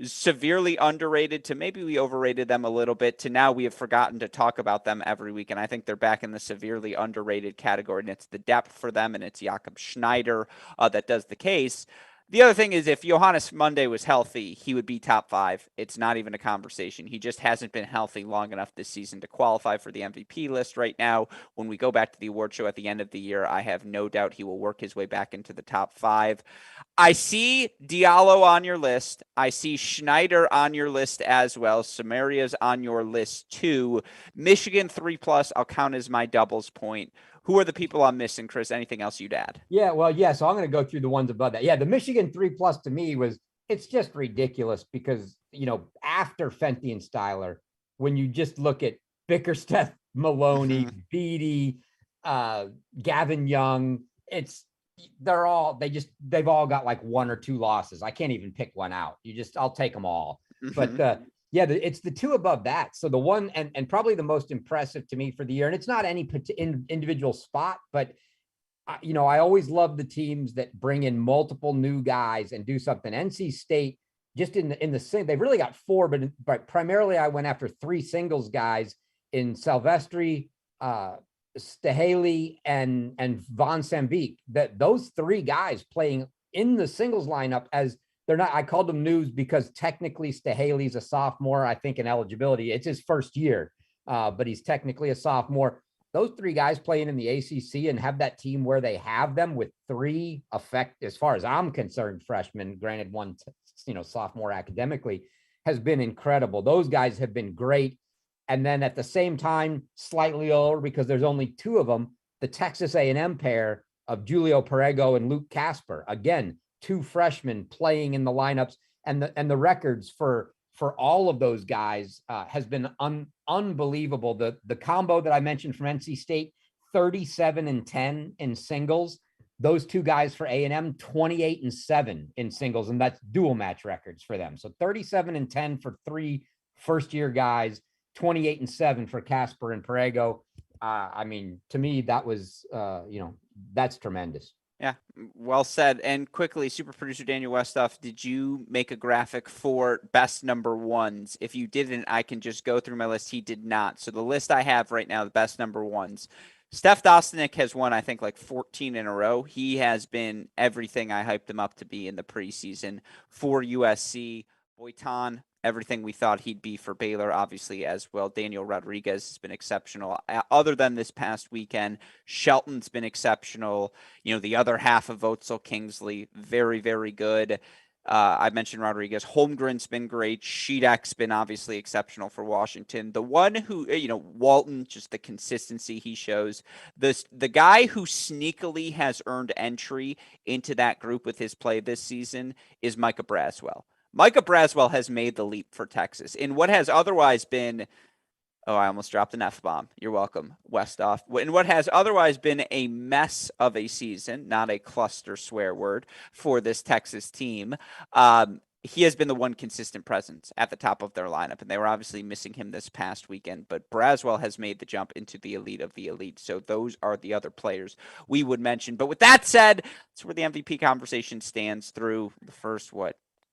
severely underrated to maybe we overrated them a little bit to now we have forgotten to talk about them every week. And I think they're back in the severely underrated category, and it's the depth for them. And it's Jakob Schneider that does the case. The other thing is, if Johannes Monday was healthy, he would be top five. It's not even a conversation. He just hasn't been healthy long enough this season to qualify for the MVP list right now. When we go back to the award show at the end of the year, I have no doubt he will work his way back into the top five. I see Diallo on your list. I see Schneider on your list as well. Samaria's on your list too. Michigan 3+, I'll count as my doubles point. Who are the people I'm missing, Chris? Anything else you'd add? Yeah, well, yeah. So I'm going to go through the ones above that. Yeah, the Michigan 3+ to me it's just ridiculous because, after Fenty and Styler, when you just look at Bickerstaff, Maloney, Beattie, Gavin Young, they've all got like one or two losses. I can't even pick one out. I'll take them all. But yeah, it's the two above that. So the one and probably the most impressive to me for the year, and it's not any individual spot, but I always love the teams that bring in multiple new guys and do something. NC State, just in the they've really got four, but primarily I went after three singles guys in Silvestri, Stahaley, and Von Sambeek. That those three guys playing in the singles lineup as they're not. I called them news because technically Stahaley's a sophomore. I think in eligibility, it's his first year, but he's technically a sophomore. Those three guys playing in the ACC and have that team where they have them with three as far as I'm concerned, freshmen. Granted, one sophomore academically has been incredible. Those guys have been great. And then at the same time, slightly older because there's only two of them, the Texas A&M pair of Julio Perego and Luke Casper. Again, two freshmen playing in the lineups, and the records for all of those guys has been unbelievable. The combo that I mentioned from NC State, 37-10 in singles. Those two guys for A&M, 28-7 in singles, and that's dual match records for them. So 37-10 for three first-year guys, 28-7 for Casper and Perego. I mean, to me, that was, that's tremendous. Yeah, well said. And quickly, super producer Daniel Westoff, did you make a graphic for best number ones? If you didn't, I can just go through my list. He did not. So the list I have right now, the best number ones. Steph Dostanek has won, I think, like 14 in a row. He has been everything I hyped him up to be in the preseason for USC. Boitan, everything we thought he'd be for Baylor, obviously, as well. Daniel Rodriguez has been exceptional. Other than this past weekend, Shelton's been exceptional. The other half of Otzel Kingsley, very, very good. I mentioned Rodriguez. Holmgren's been great. Sheedek's been obviously exceptional for Washington. The one who, Walton, just the consistency he shows. The guy who sneakily has earned entry into that group with his play this season is Micah Braswell. Micah Braswell has made the leap for Texas in what has otherwise been. Oh, I almost dropped an F-bomb. You're welcome, Westoff. In what has otherwise been a mess of a season, not a cluster swear word for this Texas team, he has been the one consistent presence at the top of their lineup, and they were obviously missing him this past weekend, but Braswell has made the jump into the elite of the elite, so those are the other players we would mention. But with that said, that's where the MVP conversation stands through the first,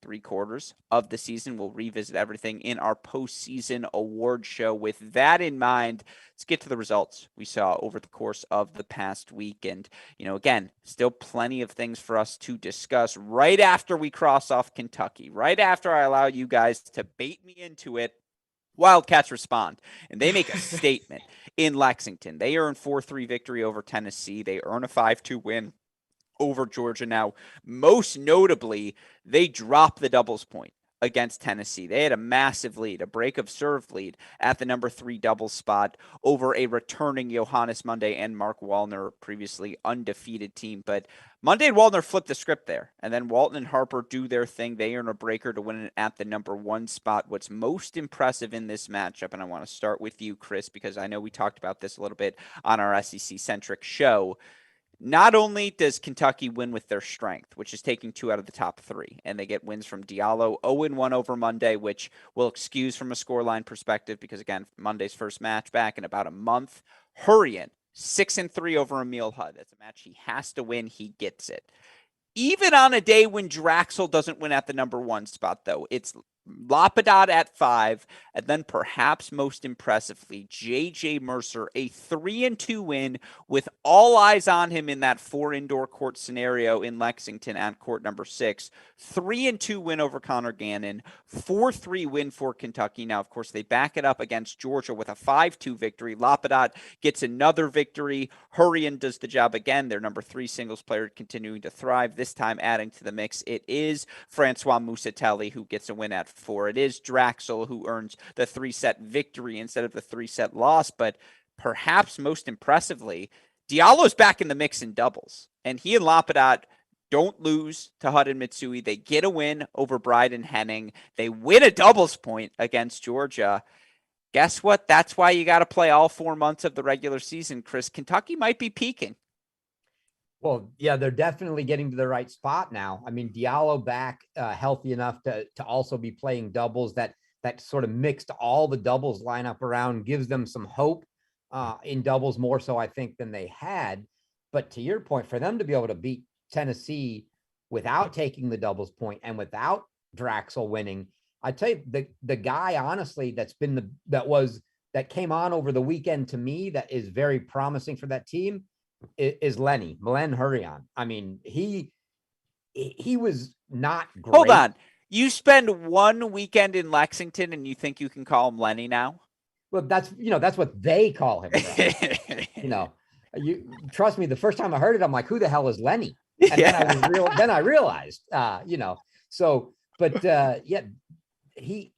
3/4 of the season. We'll revisit everything in our postseason award show. With that in mind, let's get to the results we saw over the course of the past week. And, again, still plenty of things for us to discuss right after we cross off Kentucky, right after I allow you guys to bait me into it. Wildcats respond, and they make a statement in Lexington. They earn 4-3 victory over Tennessee. They earn a 5-2 win over Georgia. Now, most notably, they dropped the doubles point against Tennessee. They had a massive lead, a break of serve lead at the number 3 doubles spot over a returning Johannes Monday and Mark Wallner, previously undefeated team. But Monday and Wallner flipped the script there. And then Walton and Harper do their thing. They earn a breaker to win it at the number 1 spot. What's most impressive in this matchup, and I want to start with you, Chris, because I know we talked about this a little bit on our SEC-centric show. Not only does Kentucky win with their strength, which is taking 2 out of the top 3, and they get wins from Diallo, 0-1 over Monday, which we'll excuse from a scoreline perspective because, again, Monday's first match back in about a month. Hurrien, 6-3 over Emil Hudd. That's a match he has to win. He gets it. Even on a day when Draxel doesn't win at the number 1 spot, though, it's Lapidat at 5, and then perhaps most impressively, J.J. Mercer, a 3-2 win with all eyes on him in that 4 indoor court scenario in Lexington at court number 6. 3-2 win over Connor Gannon, 4-3 win for Kentucky. Now, of course, they back it up against Georgia with a 5-2 victory. Lapidat gets another victory. Hurrien does the job again. Their number 3 singles player continuing to thrive, this time adding to the mix. It is Francois Musatelli who gets a win at 4. It is Draxel who earns the 3-set victory instead of the 3-set loss. But perhaps most impressively, Diallo's back in the mix in doubles. And he and Lapidat don't lose to Hudd and Mitsui. They get a win over Bryden Henning. They win a doubles point against Georgia. Guess what? That's why you got to play all 4 months of the regular season, Chris. Kentucky might be peaking. Well, yeah, they're definitely getting to the right spot now. I mean, Diallo back healthy enough to also be playing doubles. That sort of mixed all the doubles lineup around, gives them some hope in doubles, more so I think than they had. But to your point, for them to be able to beat Tennessee without taking the doubles point and without Draxel winning, I tell you, the guy honestly that came on over the weekend to me that is very promising for that team is Milen Hurrien. I mean, he was not great. Hold on. You spend 1 weekend in Lexington and you think you can call him Lenny now? Well, that's what they call him. You trust me, the first time I heard it, I'm like, who the hell is Lenny? And then I realized, he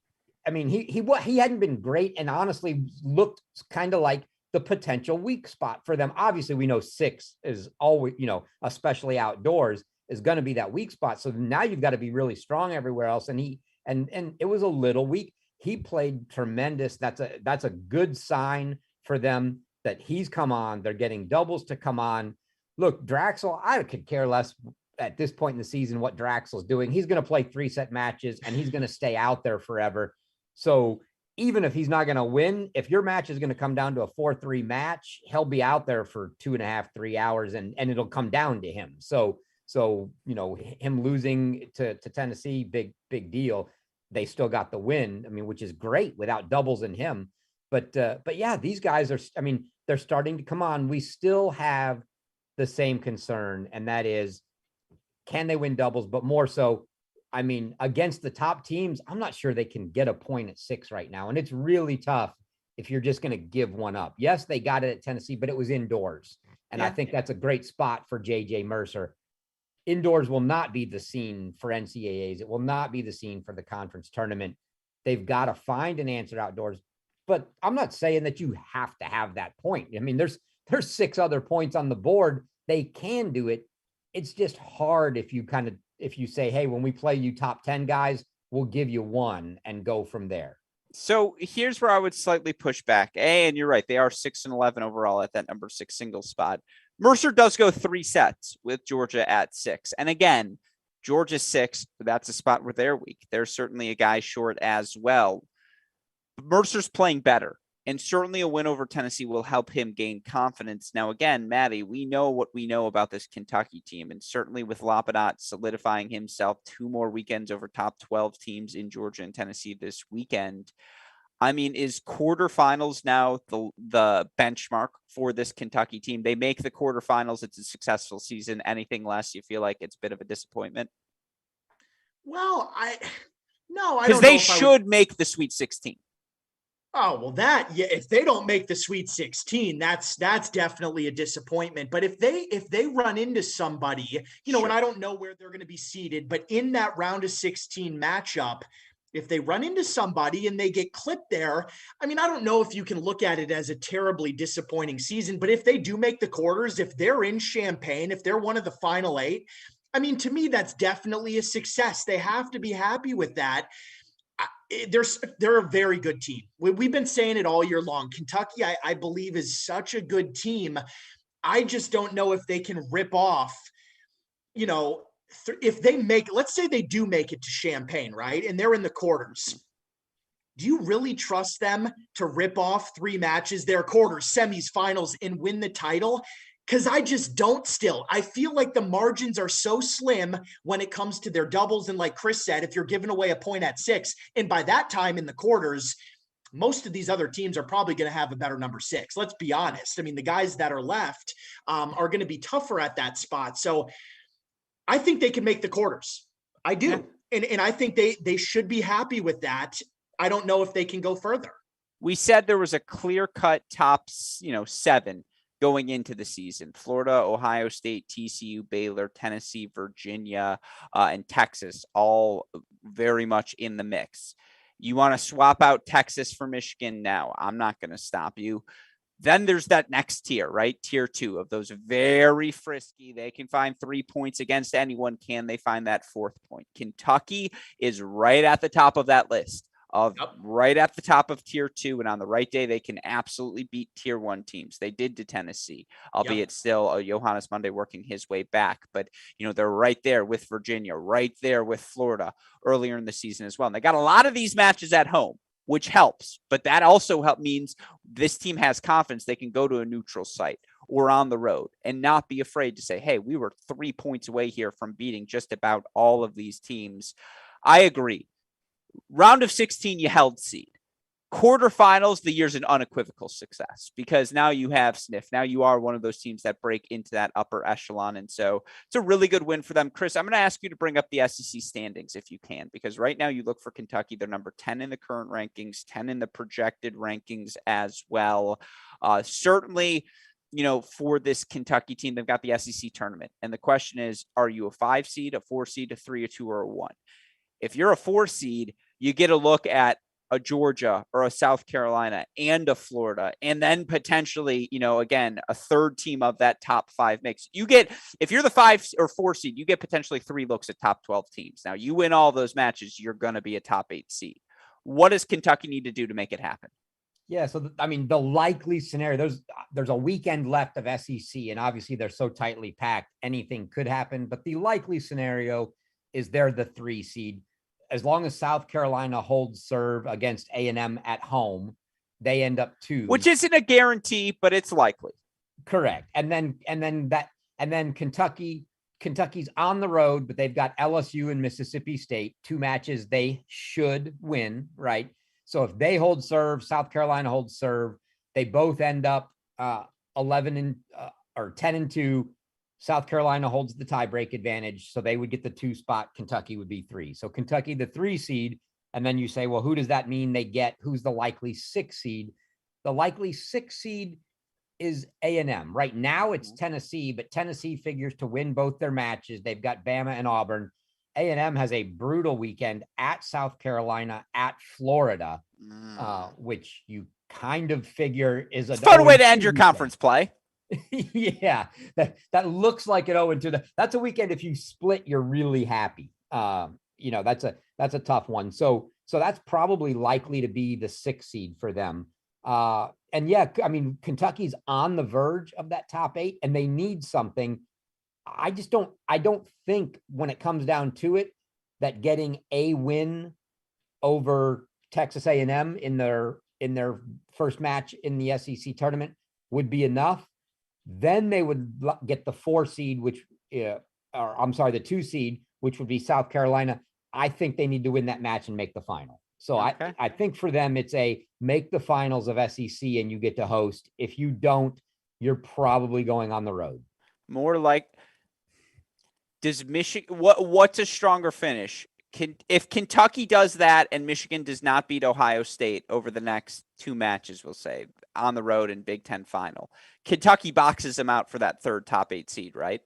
hadn't been great and honestly looked kind of like the potential weak spot for them. Obviously, we know 6 is always, especially outdoors, is going to be that weak spot. So now you've got to be really strong everywhere else. And it was a little weak. He played tremendous. That's a good sign for them that he's come on. They're getting doubles to come on. Look, Draxel, I could care less at this point in the season what Draxel's doing. He's going to play 3-set matches and he's going to stay out there forever. So even if he's not going to win, if your match is going to come down to a 4-3 match, he'll be out there for 2.5, 3 hours and it'll come down to him. So, him losing to Tennessee, big deal. They still got the win. I mean, which is great without doubles in him. But yeah, these guys they're starting to come on. We still have the same concern, and that is, can they win doubles? But more so, I mean, against the top teams, I'm not sure they can get a point at 6 right now. And it's really tough if you're just going to give one up. Yes, they got it at Tennessee, but it was indoors. And I think that's a great spot for J.J. Mercer. indoors will not be the scene for NCAAs. It will not be the scene for the conference tournament. They've got to find an answer outdoors. But I'm not saying that you have to have that point. I mean, there's 6 other points on the board. They can do it. It's just hard if you say, hey, when we play you top 10 guys, we'll give you 1 and go from there. So here's where I would slightly push back. And you're right. They are 6-11 overall at that number 6 single spot. Mercer does go 3 sets with Georgia at 6. And again, Georgia's 6. That's a spot where they're weak. They're certainly a guy short as well. But Mercer's playing better. And certainly a win over Tennessee will help him gain confidence. Now, again, Maddie, we know what we know about this Kentucky team. And certainly with Lapadot solidifying himself 2 more weekends over top 12 teams in Georgia and Tennessee this weekend. I mean, is quarterfinals now the benchmark for this Kentucky team? They make the quarterfinals. It's a successful season. Anything less, you feel like it's a bit of a disappointment? Well, no, because they should make the Sweet 16. Oh, well, if they don't make the Sweet 16, that's definitely a disappointment. But if they run into somebody, sure. And I don't know where they're going to be seated, but in that round of 16 matchup, if they run into somebody and they get clipped there, I mean, I don't know if you can look at it as a terribly disappointing season, but if they do make the quarters, if they're in Champaign, if they're one of the final 8, I mean, to me, that's definitely a success. They have to be happy with that. They're a very good team. We've been saying it all year long. Kentucky, I believe, is such a good team. I just don't know if they can rip off, if they let's say they do make it to Champaign, right? And they're in the quarters. Do you really trust them to rip off 3 matches, their quarters, semis, finals, and win the title? Because I just don't still. I feel like the margins are so slim when it comes to their doubles. And like Chris said, if you're giving away a point at 6, and by that time in the quarters, most of these other teams are probably going to have a better number 6. Let's be honest. I mean, the guys that are left are going to be tougher at that spot. So I think they can make the quarters. I do. Yeah. And I think they should be happy with that. I don't know if they can go further. We said there was a clear-cut top, 7 going into the season. Florida, Ohio State, TCU, Baylor, Tennessee, Virginia, and Texas, all very much in the mix. You want to swap out Texas for Michigan now. I'm not going to stop you. Then there's that next tier, right? Tier 2 of those very frisky. They can find 3 points against anyone. Can they find that 4th point? Kentucky is right at the top of that list. Right at the top of tier 2, and on the right day, they can absolutely beat tier 1 teams. They did to Tennessee, albeit still Johannes Monday working his way back. But, they're right there with Virginia, right there with Florida earlier in the season as well. And they got a lot of these matches at home, which helps. But that also means this team has confidence. They can go to a neutral site or on the road and not be afraid to say, hey, we were 3 points away here from beating just about all of these teams. I agree. Round of 16, you held seed. Quarterfinals, the year's an unequivocal success because now you have sniff. Now you are one of those teams that break into that upper echelon. And so it's a really good win for them. Chris, I'm going to ask you to bring up the SEC standings if you can, because right now you look for Kentucky. They're number 10 in the current rankings, 10 in the projected rankings as well. Certainly, for this Kentucky team, they've got the SEC tournament. And the question is, are you a 5 seed, a 4 seed, a 3, a 2, or a 1? If you're a 4 seed, you get a look at a Georgia or a South Carolina and a Florida, and then potentially, again, a third team of that top 5 mix. If you're the 5 or 4 seed, you get potentially 3 looks at top 12 teams. Now, you win all those matches, you're going to be a top 8 seed. What does Kentucky need to do to make it happen? Yeah, so the likely scenario, there's a weekend left of SEC, and obviously they're so tightly packed, anything could happen. But the likely scenario is they're the 3 seed. As long as South Carolina holds serve against A&M at home, they end up 2, which isn't a guarantee, but it's likely. Correct. And then Kentucky's on the road, but they've got LSU and Mississippi State, 2 matches they should win, right? So if they hold serve, South Carolina holds serve, they both end up 11 or 10-2. South Carolina holds the tiebreak advantage, so they would get the 2 spot. Kentucky would be 3. So Kentucky, the 3 seed, and then you say, well, who does that mean they get? Who's the likely 6 seed? The likely 6 seed is A&M. Right now it's Tennessee, but Tennessee figures to win both their matches. They've got Bama and Auburn. A&M has a brutal weekend at South Carolina, at Florida, which you kind of figure is a fun way to end your conference play. Yeah, that looks like an 0-2. That's a weekend. If you split, you're really happy. That's a tough one. So that's probably likely to be the 6th seed for them. And yeah, I mean, Kentucky's on the verge of that top 8, and they need something. I don't think when it comes down to it that getting a win over Texas A&M in their first match in the SEC tournament would be enough. Then they would get the 4 seed, the 2 seed, which would be South Carolina. I think they need to win that match and make the final. So okay. I think for them, it's a make the finals of SEC and you get to host. If you don't, you're probably going on the road. More like, does Michigan, what's a stronger finish? If Kentucky does that and Michigan does not beat Ohio State over the next 2 matches, we'll say, on the road in Big Ten final, Kentucky boxes them out for that 3rd top 8 seed, right?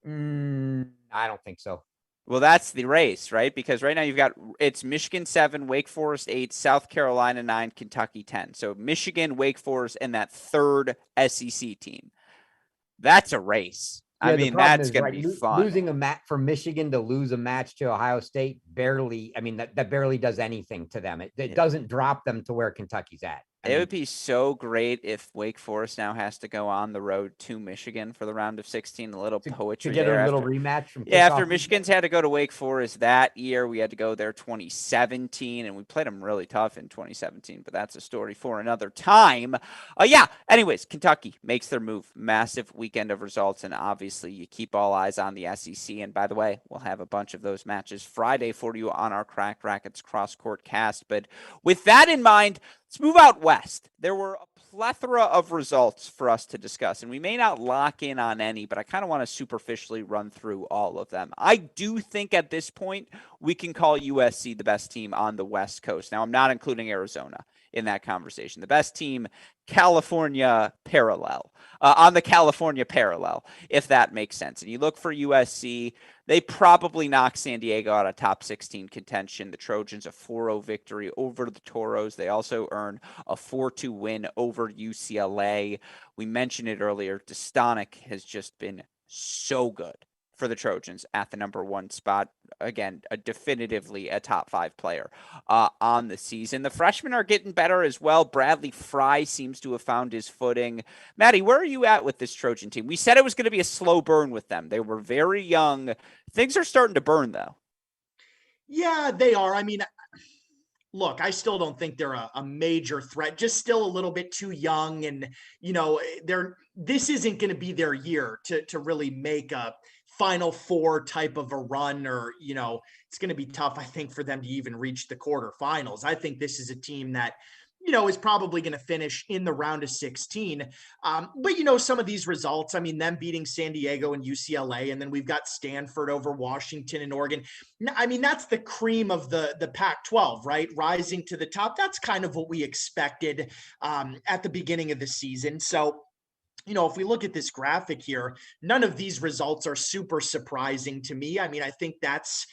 I don't think so. Well, that's the race, right? Because right now it's Michigan 7, Wake Forest 8, South Carolina 9, Kentucky 10. So Michigan, Wake Forest, and that 3rd SEC team. That's a race. Yeah, I mean, that's going to be fun. Losing a match for Michigan to lose a match to Ohio State barely, I mean, that barely does anything to them. It doesn't drop them to where Kentucky's at. It would be so great if Wake Forest now has to go on the road to Michigan for the round of 16. A little poetry to get there a little rematch from after Michigan's had to go to Wake Forest that year. We had to go there 2017, and we played them really tough in 2017. But that's a story for another time. Anyways, Kentucky makes their move. Massive weekend of results, and obviously you keep all eyes on the SEC. And by the way, we'll have a bunch of those matches Friday for you on our Cracked Racquets Cross Court Cast. But with that in mind, let's move out west. There were a plethora of results for us to discuss, and we may not lock in on any, but I kind of want to superficially run through all of them. I do think at this point we can call USC the best team on the West Coast. Now, I'm not including Arizona in that conversation. The best team, California parallel, on the California parallel, if that makes sense. And you look for USC, they probably knock San Diego out of top 16 contention. The Trojans a 4-0 victory over the Toros. They also earn a 4-2 win over UCLA. We mentioned it earlier. Dostanic has just been so good for the Trojans at the number 1 spot. Again, definitively a top 5 player on the season. The freshmen are getting better as well. Bradley Fry seems to have found his footing. Maddie, where are you at with this Trojan team? We said it was going to be a slow burn with them. They were very young. Things are starting to burn, though. Yeah, they are. I mean, look, I still don't think they're a major threat, just still a little bit too young. And, this isn't going to be their year to really make a Final Four type of a run, or, it's going to be tough, I think, for them to even reach the quarterfinals. I think this is a team that, is probably going to finish in the round of 16. But, some of these results, I mean, them beating San Diego and UCLA, and then we've got Stanford over Washington and Oregon. I mean, that's the cream of the Pac-12, right? Rising to the top. That's kind of what we expected at the beginning of the season. So, if we look at this graphic here, none of these results are super surprising to me. I mean, I think that's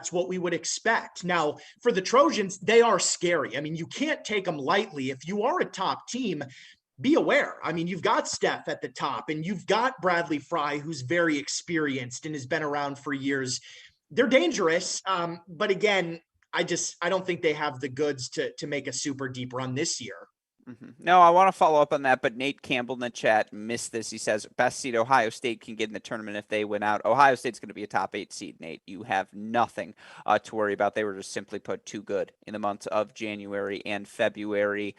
what we would expect. Now, for the Trojans, they are scary. I mean, you can't take them lightly. If you are a top team, be aware. I mean, you've got Steph at the top, and you've got Bradley Fry, who's very experienced and has been around for years. They're dangerous. But again, I don't think they have the goods to make a super deep run this year. Mm-hmm. No, I want to follow up on that, but Nate Campbell in the chat missed this. He says, best seed Ohio State can get in the tournament if they win out. Ohio State's going to be a top 8 seed, Nate. You have nothing to worry about. They were just simply put too good in the months of January and February.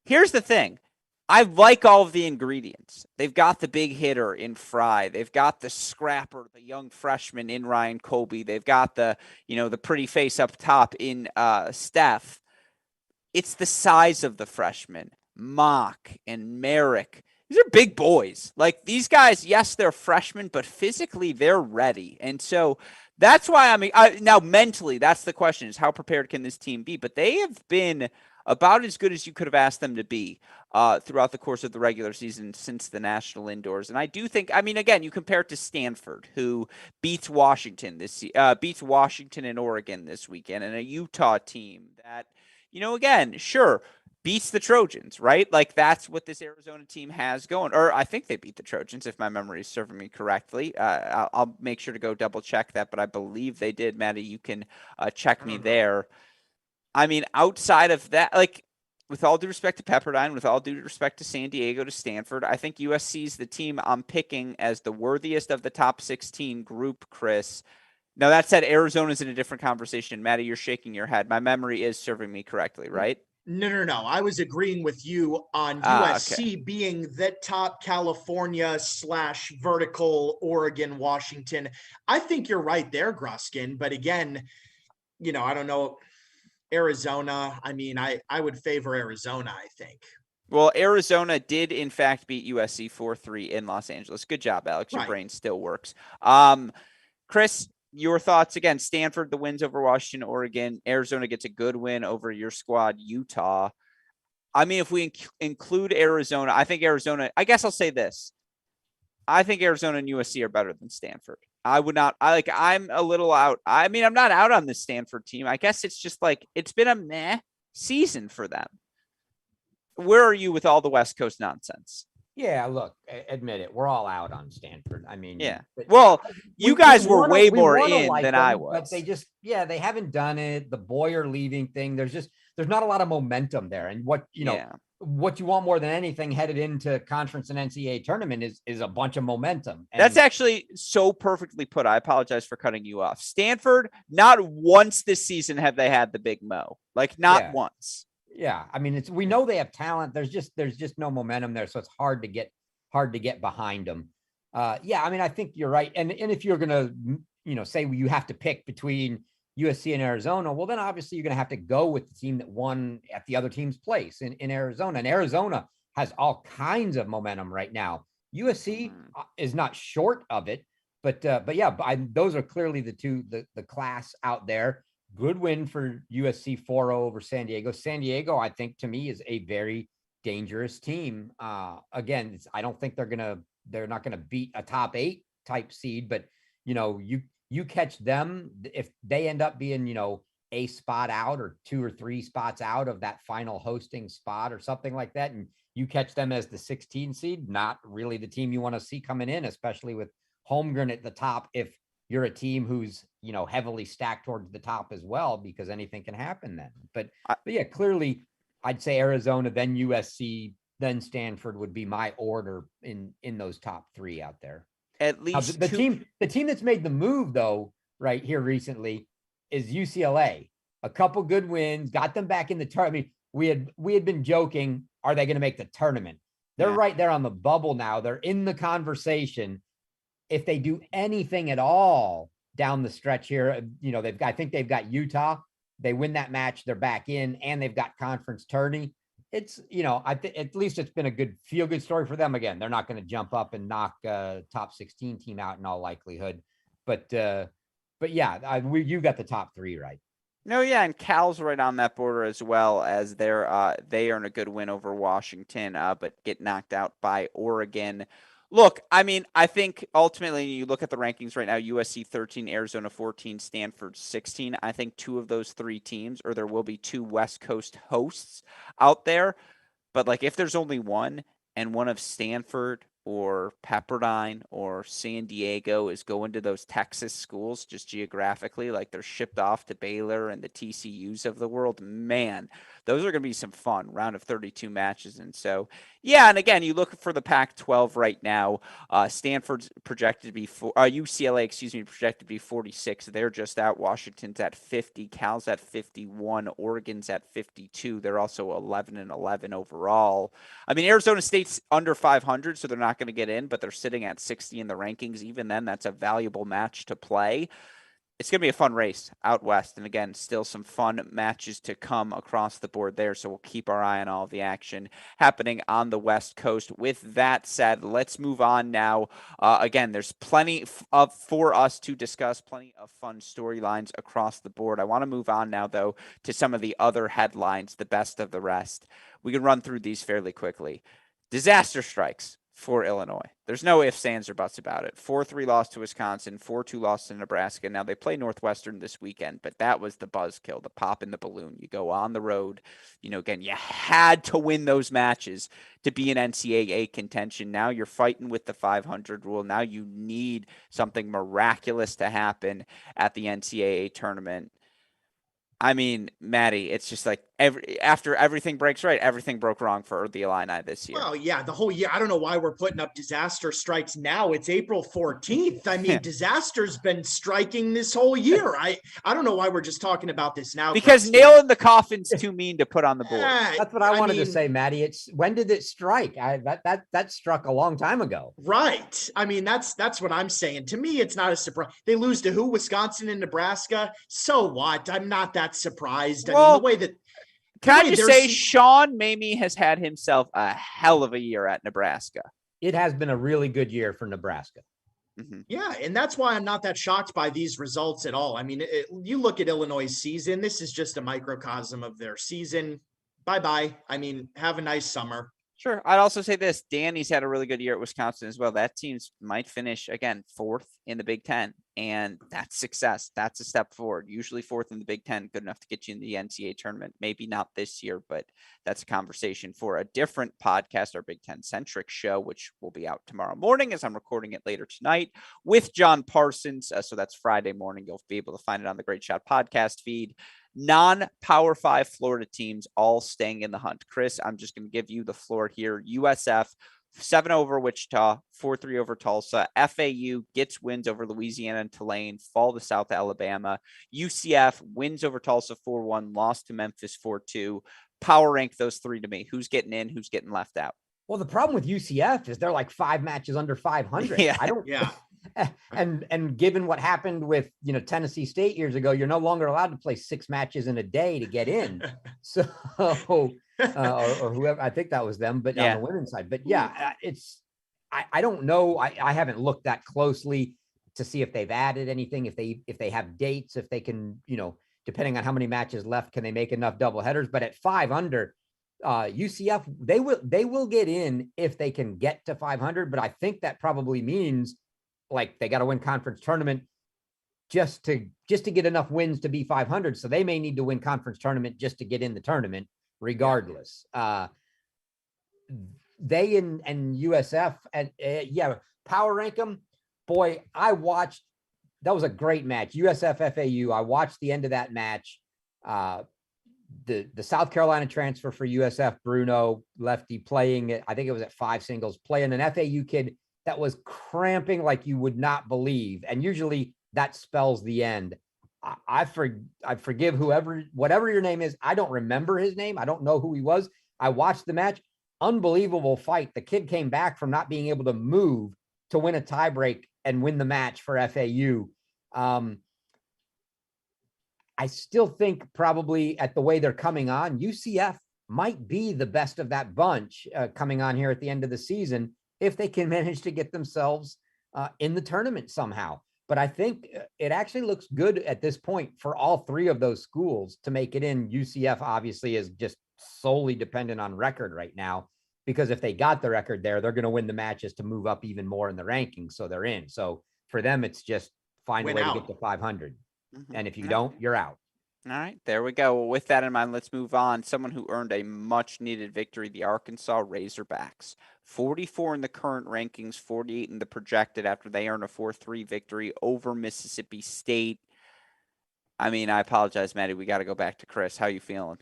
Here's the thing. I like all of the ingredients. They've got the big hitter in Fry. They've got the scrapper, the young freshman in Ryan Colby. They've got the pretty face up top in Steph. It's the size of the freshmen, Mock and Merrick. These are big boys. Like, these guys, yes, they're freshmen, but physically they're ready. And so that's why now mentally, that's the question, is how prepared can this team be? But they have been about as good as you could have asked them to be throughout the course of the regular season since the national indoors. And I do think, I mean, again, you compare it to Stanford, who beats Washington beats Washington and Oregon this weekend, and a Utah team that, again, sure, beats the Trojans, right? Like that's what this Arizona team has going. Or I think they beat the Trojans, if my memory is serving me correctly. I'll make sure to go double check that, but I believe they did. Maddie, you can check me there. I mean, outside of that, like with all due respect to Pepperdine, with all due respect to San Diego, to Stanford, I think USC is the team I'm picking as the worthiest of the top 16 group, Chris. Now, that said, Arizona's in a different conversation. Maddie, you're shaking your head. My memory is serving me correctly, right? No. I was agreeing with you on USC being the top California / vertical Oregon, Washington. I think you're right there, Gruskin. But again, I don't know. Arizona, I mean, I would favor Arizona, I think. Well, Arizona did, in fact, beat USC 4-3 in Los Angeles. Good job, Alex. Your Right. brain still works. Chris, your thoughts again? Stanford, the wins over Washington, Oregon. Arizona gets a good win over your squad, Utah. I mean, if we include Arizona, I think Arizona, I guess I'll say this. I think Arizona and USC are better than Stanford. I'm a little out. I mean, I'm not out on the Stanford team. I guess it's just like, it's been a meh season for them. Where are you with all the West Coast nonsense? Yeah, look, admit it. We're all out on Stanford. I mean, yeah. Well, you guys were way more in than I was. But they just, they haven't done it. The Boyer leaving thing. There's not a lot of momentum there. And what you want more than anything headed into conference and NCAA tournament is a bunch of momentum. And that's actually so perfectly put. I apologize for cutting you off. Stanford, not once this season have they had the big mo. Like not once. Yeah, I mean, we know they have talent. There's just no momentum there, so it's hard to get behind them. I mean, I think you're right. And if you're gonna, say you have to pick between USC and Arizona, well, then obviously you're gonna have to go with the team that won at the other team's place in Arizona. And Arizona has all kinds of momentum right now. USC is not short of it, but those are clearly the class out there. Good win for USC 4-0 over San Diego. San Diego, I think, to me, is a very dangerous team. Again, I don't think they're not gonna beat a top 8 type seed, but you catch them if they end up being a spot out or 2 or 3 spots out of that final hosting spot or something like that, and you catch them as the 16 seed, not really the team you want to see coming in, especially with Holmgren at the top. If you're a team who's, heavily stacked towards the top as well, because anything can happen then. But yeah, clearly I'd say Arizona, then USC, then Stanford would be my order in those top 3 out there. At least the team that's made the move though, right here recently is UCLA. A couple good wins, got them back in the tournament. I mean, we had been joking, are they going to make the tournament? They're right there on the bubble now. They're in the conversation. If they do anything at all down the stretch here, I think they've got Utah. They win that match, they're back in, and they've got conference tourney. It's, at least it's been a good feel-good story for them. Again, they're not going to jump up and knock a top 16 team out in all likelihood. But yeah, you got the top 3 right. No, yeah, and Cal's right on that border as well, as they earn a good win over Washington, but get knocked out by Oregon. Look, I mean, I think ultimately you look at the rankings right now, USC 13, Arizona 14, Stanford 16. I think 2 of those 3 teams, or there will be 2 West Coast hosts out there. But like if there's only one, and one of Stanford or Pepperdine or San Diego is going to those Texas schools just geographically, like they're shipped off to Baylor and the TCUs of the world, man, those are going to be some fun round of 32 matches. And so, yeah. And again, you look for the Pac-12 right now, Stanford's projected to be UCLA, projected to be 46. They're just out. Washington's at 50. Cal's at 51. Oregon's at 52. They're also 11-11 overall. I mean, Arizona State's under 500, so they're not going to get in, but they're sitting at 60 in the rankings. Even then, that's a valuable match to play. it's going to be a fun race out west. And again, still some fun matches to come across the board there. So we'll keep our eye on all the action happening on the West Coast. With that said, let's move on now. Again, there's plenty for us to discuss, plenty of fun storylines across the board. I want to move on now, though, to some of the other headlines, the best of the rest. We can run through these fairly quickly. Disaster strikes for Illinois. There's no ifs, ands, or buts about it. 4-3 loss to Wisconsin, 4-2 loss to Nebraska. Now they play Northwestern this weekend, but that was the buzzkill, the pop in the balloon. You go on the road. Again, you had to win those matches to be in NCAA contention. Now you're fighting with the 500 rule. Now you need something miraculous to happen at the NCAA tournament. I mean, Maddie, it's just like after everything breaks right, everything broke wrong for the Illini this year. Well, yeah, the whole year. I don't know why we're putting up disaster strikes now. It's April 14th. I mean, disaster's been striking this whole year. I don't know why we're just talking about this now. Because nailing the coffin's too mean to put on the board. That's what I wanted to say, Maddie. It's when did it strike? That struck a long time ago. Right. I mean, that's what I'm saying. To me, it's not a surprise. They lose to who? Wisconsin and Nebraska. So what? I'm not that surprised. I mean, the way that. Can I just say Sean Mamie has had himself a hell of a year at Nebraska. It has been a really good year for Nebraska. Mm-hmm. Yeah, and that's why I'm not that shocked by these results at all. I mean, you look at Illinois' season, this is just a microcosm of their season. Bye-bye. I mean, have a nice summer. Sure. I'd also say this. Danny's had a really good year at Wisconsin as well. That team might finish, again, 4th in the Big Ten. And that's success. That's a step forward. Usually 4th in the Big Ten, good enough to get you in the NCAA tournament. Maybe not this year, but that's a conversation for a different podcast, our Big Ten-centric show, which will be out tomorrow morning as I'm recording it later tonight with John Parsons. So that's Friday morning. You'll be able to find it on the Great Shot podcast feed. Non-Power 5 Florida teams all staying in the hunt. Chris, I'm just going to give you the floor here. USF, 7 over Wichita, 4-3 over Tulsa. FAU gets wins over Louisiana and Tulane, fall to South Alabama. UCF wins over Tulsa 4-1, lost to Memphis 4-2. Power rank those three to me. Who's getting in? Who's getting left out? Well, the problem with UCF is they're like 5 matches under 500. Yeah. I don't. Yeah. And given what happened with Tennessee State years ago, you're no longer allowed to play 6 matches in a day to get in. So or whoever, I think that was them, but on the women's side. But yeah, I don't know. I haven't looked that closely to see if they've added anything, if they have dates, if they can, depending on how many matches left, can they make enough double headers? But at 5 under, UCF, they will get in if they can get to 500. But I think that probably means like they got to win conference tournament just to get enough wins to be 500. So they may need to win conference tournament just to get in the tournament regardless. They and USF and power rank them. Boy, I watched, that was a great match. USF FAU. I watched the end of that match. The South Carolina transfer for USF, Bruno, lefty, playing it. I think it was at 5 singles, playing an FAU kid that was cramping like you would not believe. And usually that spells the end. I forgive whatever your name is. I don't remember his name. I don't know who he was. I watched the match. Unbelievable fight. The kid came back from not being able to move to win a tiebreak and win the match for FAU. I still think probably at the way they're coming on, UCF might be the best of that bunch coming on here at the end of the season if they can manage to get themselves in the tournament somehow. But I think it actually looks good at this point for all 3 of those schools to make it in. UCF obviously is just solely dependent on record right now, because if they got the record there, they're going to win the matches to move up even more in the rankings. So they're in. So for them, it's just find a way to get to 500. Mm-hmm. And if you don't, you're out. All right, there we go. Well, with that in mind, let's move on. Someone who earned a much-needed victory, the Arkansas Razorbacks. 44 in the current rankings, 48 in the projected after they earn a 4-3 victory over Mississippi State. I mean, I apologize, Maddie. We got to go back to Chris. How you feeling?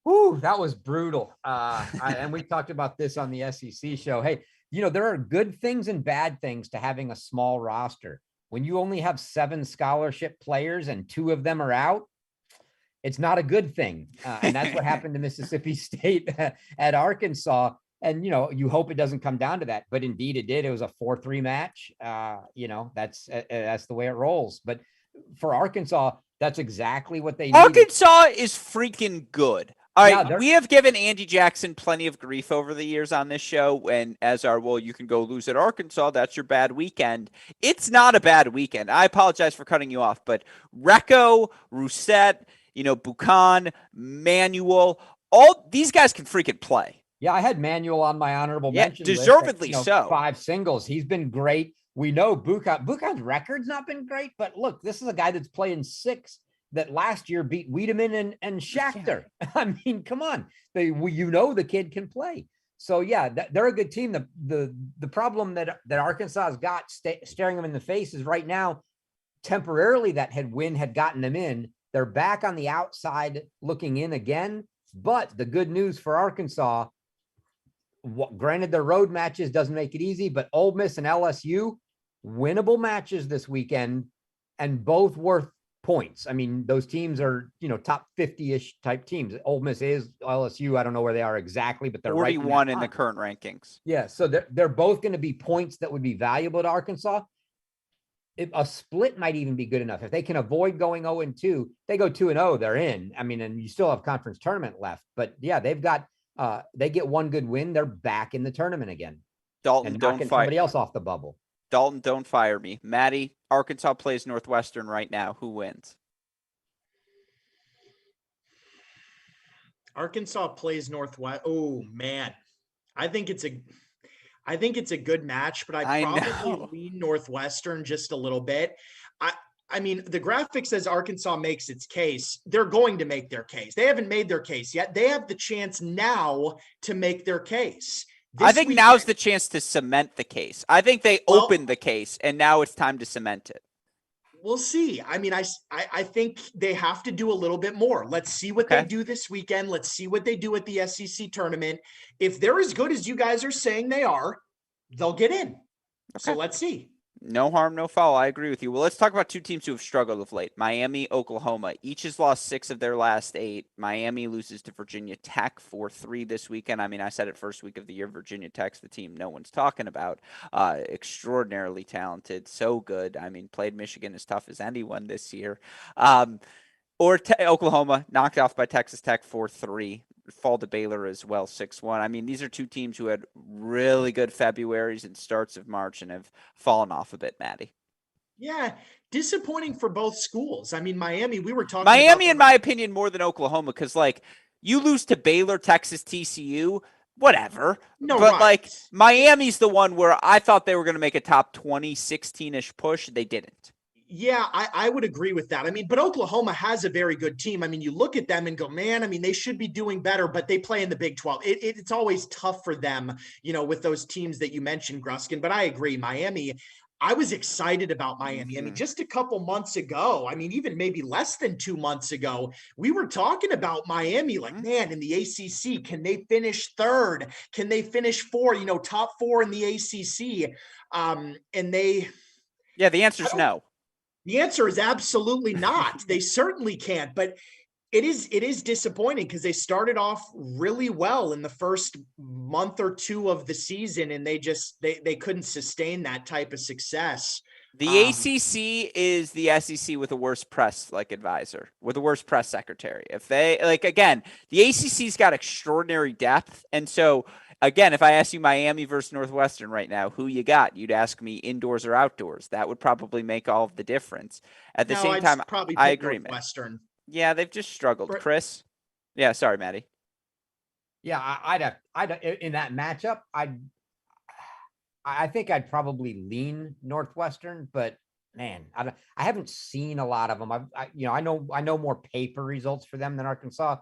Ooh, that was brutal. And we talked about this on the SEC show. Hey, there are good things and bad things to having a small roster. When you only have 7 scholarship players and 2 of them are out, it's not a good thing. And that's what happened to Mississippi State at Arkansas. And, you hope it doesn't come down to that. But indeed it did. It was a 4-3 match. That's the way it rolls. But for Arkansas, that's exactly what they needed. Arkansas is freaking good. All right, Yeah, we have given Andy Jackson plenty of grief over the years on this show, and as our, well, you can go lose at Arkansas, that's your bad weekend. It's not a bad weekend. I apologize for cutting you off, but Recco, Rousset, Buchan, Manuel, all these guys can freaking play. Yeah, I had Manuel on my honorable mention deservedly list. so. 5 singles. He's been great. We know Buchan's record's not been great, but look, this is a guy that's playing 6 that last year beat Wiedemann and Schachter. Yeah. I mean, come on. The kid can play. So yeah, they're a good team. The problem that Arkansas has got staring them in the face is right now, temporarily that win had gotten them in. They're back on the outside looking in again. But the good news for Arkansas, granted their road matches doesn't make it easy, but Ole Miss and LSU, winnable matches this weekend and both worth points. I mean, those teams are, top 50-ish type teams. Ole Miss is, LSU, I don't know where they are exactly, but they're 41 right in the current rankings. Yeah, so they're both going to be points that would be valuable to Arkansas. A split might even be good enough. If they can avoid going 0-2, they go 2-0, they're in. I mean, and you still have conference tournament left. But yeah, they've got they get one good win, they're back in the tournament again. Dalton, don't fire somebody else off the bubble. Dalton, don't fire me. Maddie, Arkansas plays Northwestern right now. Who wins? Arkansas plays Northwest. Oh man, I think it's a good match, but I probably lean Northwestern just a little bit. I mean, the graphic says Arkansas makes its case. They're going to make their case. They haven't made their case yet. They have the chance now to make their case. I think now's the chance to cement the case. I think they opened the case, and now it's time to cement it. We'll see. I mean, I think they have to do a little bit more. Let's see what they do this weekend. Let's see what they do at the SEC tournament. If they're as good as you guys are saying they are, they'll get in. Okay. So let's see. No harm, no foul. I agree with you. Well, let's talk about 2 teams who have struggled of late. Miami, Oklahoma. Each has lost 6 of their last 8. Miami loses to Virginia Tech 4-3 this weekend. I mean, I said it first week of the year, Virginia Tech's the team no one's talking about. Extraordinarily talented, so good. I mean, played Michigan as tough as anyone this year. Oklahoma knocked off by Texas Tech 4-3. Fall to Baylor as well, 6-1. I mean, these are 2 teams who had really good Februaries and starts of March and have fallen off a bit, Maddie. Yeah, disappointing for both schools. I mean, Miami, we were talking Miami, in my opinion, more than Oklahoma, because, you lose to Baylor, Texas, TCU, whatever. No, but, right. Miami's the one where I thought they were going to make a top 20, 16-ish push. They didn't. Yeah, I would agree with that. I mean, but Oklahoma has a very good team. I mean, you look at them and go, man, I mean, they should be doing better, but they play in the Big 12. It's always tough for them, with those teams that you mentioned, Gruskin. But I agree, Miami, I was excited about Miami. I mean, just a couple months ago, I mean, even maybe less than 2 months ago, we were talking about Miami like, man, in the ACC, can they finish 3rd? Can they finish 4, top 4 in the ACC? Yeah, the answer is no. The answer is absolutely not. They certainly can't, but it is disappointing because they started off really well in the first month or 2 of the season, and they couldn't sustain that type of success. The ACC is the SEC with a worse press advisor, with a worse press secretary. If they again, the ACC's got extraordinary depth, and so. Again, if I ask you Miami versus Northwestern right now, who you got? You'd ask me indoors or outdoors. That would probably make all of the difference. At the same time, I agree, Northwestern. Yeah, they've just struggled. Chris? Yeah, sorry, Maddie. Yeah, I'd in that matchup, I think I'd probably lean Northwestern, but man, I haven't seen a lot of them. I know more paper results for them than Arkansas.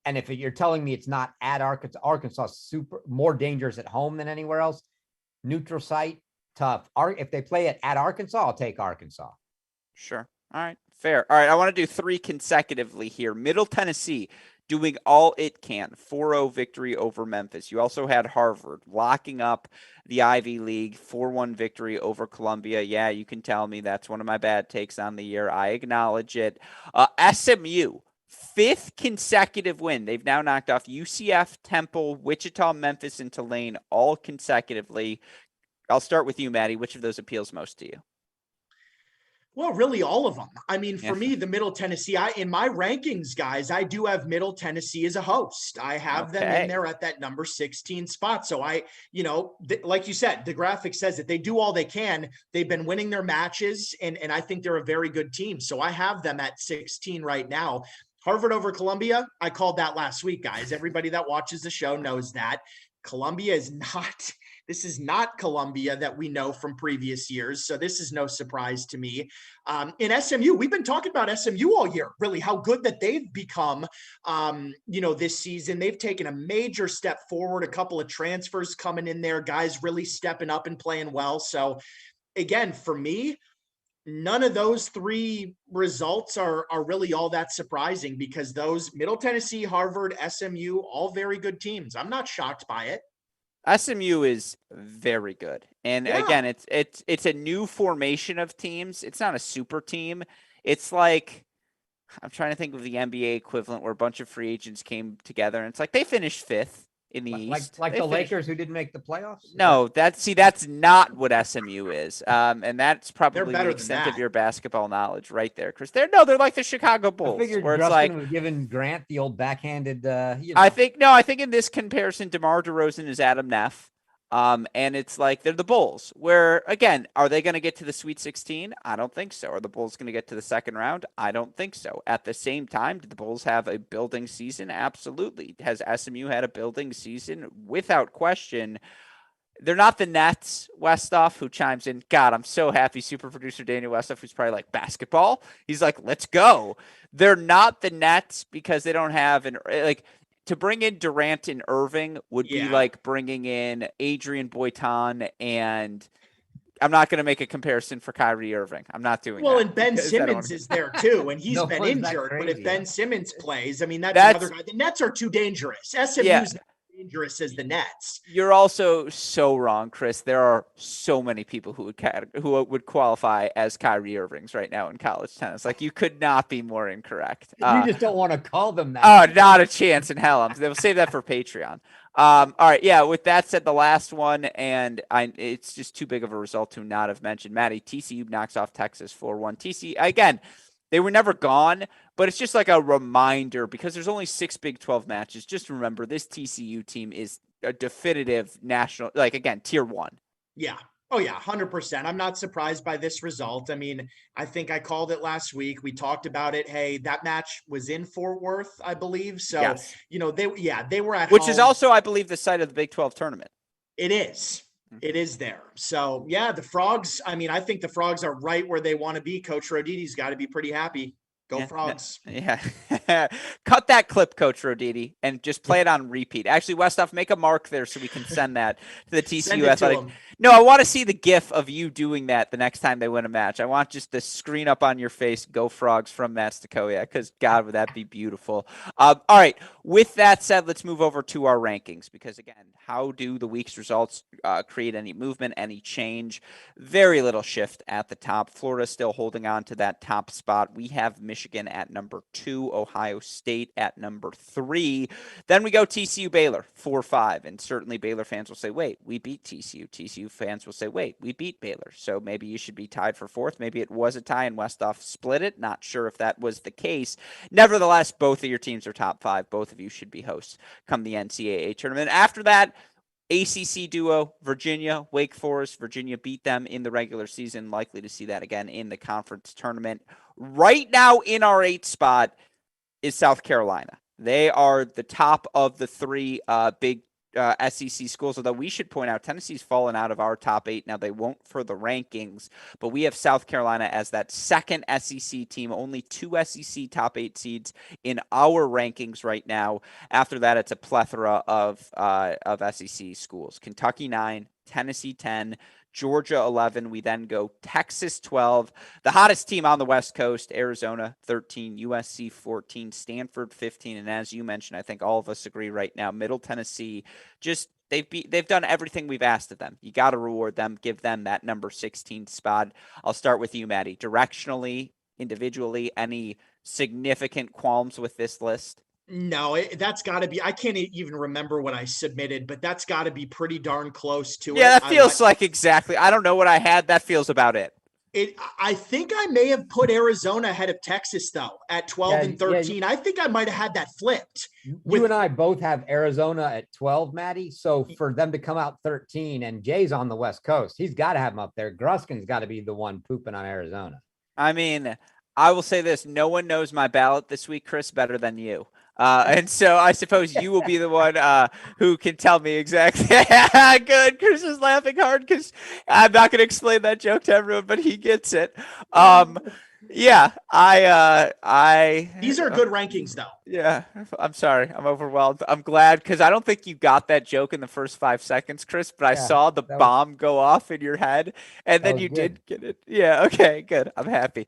And if you're telling me it's not at Arkansas super more dangerous at home than anywhere else, neutral site, tough. If they play it at Arkansas, I'll take Arkansas. Sure. All right. Fair. All right. I want to do 3 consecutively here. Middle Tennessee doing all it can. 4-0 victory over Memphis. You also had Harvard locking up the Ivy League. 4-1 victory over Columbia. Yeah, you can tell me that's one of my bad takes on the year. I acknowledge it. SMU. 5th consecutive win. They've now knocked off UCF, Temple, Wichita, Memphis, and Tulane all consecutively. I'll start with you, Maddie. Which of those appeals most to you? Well, really all of them. I mean, for Yeah. me, the Middle Tennessee, in my rankings, guys, I do have Middle Tennessee as a host. I have them in there at that number 16 spot. So like you said, the graphic says that they do all they can. They've been winning their matches, and I think they're a very good team. So I have them at 16 right now. Harvard over Columbia, I called that last week, guys. Everybody that watches the show knows that. Columbia is not – this is not Columbia that we know from previous years. So this is no surprise to me. In SMU, we've been talking about SMU all year, really, how good that they've become, this season. They've taken a major step forward, a couple of transfers coming in there, guys really stepping up and playing well. So again, for me, none of those three results are really all that surprising, because those Middle Tennessee, Harvard, SMU, all very good teams. I'm not shocked by it. SMU is very good. And again, it's a new formation of teams. It's not a super team. It's like, I'm trying to think of the NBA equivalent where a bunch of free agents came together, and it's like they finished fifth in the East. Like the Lakers who didn't make the playoffs? No, that's not what SMU is. And that's probably the extent of your basketball knowledge right there, Chris. They're like the Chicago Bulls. I figured where it's Gruskin like, was giving Grant the old backhanded, I think in this comparison, DeMar DeRozan is Adam Neff. And it's like they're the Bulls, where, again, are they going to get to the Sweet 16? I don't think so. Are the Bulls going to get to the second round? I don't think so. At the same time, did the Bulls have a building season? Absolutely. Has SMU had a building season? Without question. They're not the Nets. Westoff, who chimes in, God, I'm so happy. Super producer Daniel Westoff, who's probably like, basketball? He's like, let's go. They're not the Nets because they don't have to bring in Durant and Irving would be like bringing in Adrian Boitan, and I'm not going to make a comparison for Kyrie Irving. I'm not doing that. Well, and Ben Simmons is there too, and he's been injured. But if Ben Simmons plays, I mean, that's another guy. The Nets are too dangerous. SMU's not dangerous as the Nets. You're also so wrong, Chris. There are so many people who would qualify as Kyrie Irvings right now in college tennis. Like, you could not be more incorrect. You just don't want to call them that. Oh, not a chance in hell. They'll save that for Patreon. All right. Yeah. With that said, the last one, and it's just too big of a result to not have mentioned. Maddie, TCU knocks off Texas 4-1. TCU, again, they were never gone, but it's just like a reminder, because there's only 6 Big 12 matches. Just remember, this TCU team is a definitive national, tier 1. Yeah. Oh, yeah, 100%. I'm not surprised by this result. I mean, I think I called it last week. We talked about it. Hey, that match was in Fort Worth, I believe. So, yes. They were at Which home. is also, I believe, the site of the Big 12 tournament. It is. It is there. So, yeah, the Frogs, I mean, I think the Frogs are right where they want to be. Coach Roditi's got to be pretty happy. Go Frogs. Yeah. Cut that clip, Coach Roditi, and just play it on repeat. Actually, Westoff, make a mark there so we can send that to the TCU Athletic. No, I want to see the GIF of you doing that the next time they win a match. I want just the screen up on your face, Go Frogs from Matt Stachowiak, because, God, would that be beautiful. All right. With that said, let's move over to our rankings, because, again, how do the week's results create any movement, any change? Very little shift at the top. Florida still holding on to that top spot. We have Michigan at number 2, Ohio State at number 3. Then we go TCU Baylor 4-5, and certainly Baylor fans will say, wait, we beat TCU. TCU fans will say, wait, we beat Baylor. So maybe you should be tied for 4th. Maybe it was a tie and Westoff split it. Not sure if that was the case. Nevertheless, both of your teams are top 5. Both of you should be hosts come the NCAA tournament. After that, ACC duo, Virginia, Wake Forest. Virginia beat them in the regular season. Likely to see that again in the conference tournament. Right now in our 8th spot is South Carolina. They are the top of the 3 big SEC schools, although we should point out Tennessee's fallen out of our top 8. Now, they won't for the rankings, but we have South Carolina as that second SEC team, only 2 SEC top 8 seeds in our rankings right now. After that, it's a plethora of SEC schools. Kentucky 9, Tennessee 10, Georgia 11. We then go Texas 12. The hottest team on the West Coast, Arizona 13, USC 14, Stanford 15. And as you mentioned, I think all of us agree right now, Middle Tennessee, just they've done everything we've asked of them. You got to reward them, give them that number 16 spot. I'll start with you, Maddie. Directionally, individually, any significant qualms with this list? No, that's got to be – I can't even remember what I submitted, but that's got to be pretty darn close to it. Yeah, that feels like exactly – I don't know what I had. That feels about it. I think I may have put Arizona ahead of Texas though at 12 and 13. I think I might have had that flipped. You and I both have Arizona at 12, Maddie. So for them to come out 13, and Jay's on the West Coast, he's got to have them up there. Gruskin's got to be the one pooping on Arizona. I mean, I will say this: no one knows my ballot this week, Chris, better than you. And so I suppose you will be the one who can tell me exactly. Good. Chris is laughing hard because I'm not going to explain that joke to everyone, but he gets it. Yeah, these are good rankings though. Yeah, I'm sorry. I'm overwhelmed. I'm glad because I don't think you got that joke in the first 5 seconds, Chris, but I saw the bomb go off in your head and then you did get it. Yeah. Okay, good. I'm happy.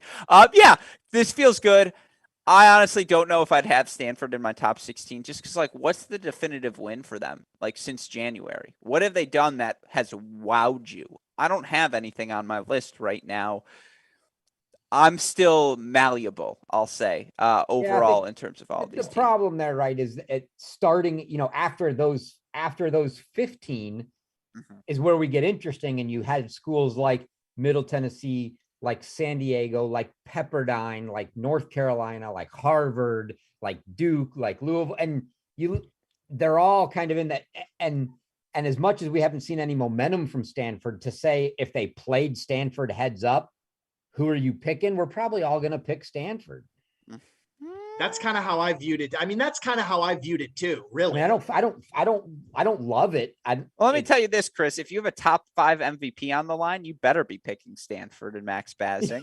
Yeah, this feels good. I honestly don't know if I'd have Stanford in my top 16 just because, like, what's the definitive win for them, like, since January? What have they done that has wowed you? I don't have anything on my list right now. I'm still malleable, I'll say, overall in terms of all these. The problem there, right, is it starting, after those 15 is where we get interesting, and you had schools like Middle Tennessee, like San Diego, like Pepperdine, like North Carolina, like Harvard, like Duke, like Louisville, and they're all kind of in that. And as much as we haven't seen any momentum from Stanford, to say if they played Stanford heads up, who are you picking? We're probably all going to pick Stanford. That's kind of how I viewed it. I mean, that's kind of how I viewed it too. Really, I don't love it. Well, let me tell you this, Chris. If you have a top 5 MVP on the line, you better be picking Stanford and Max Bazzing.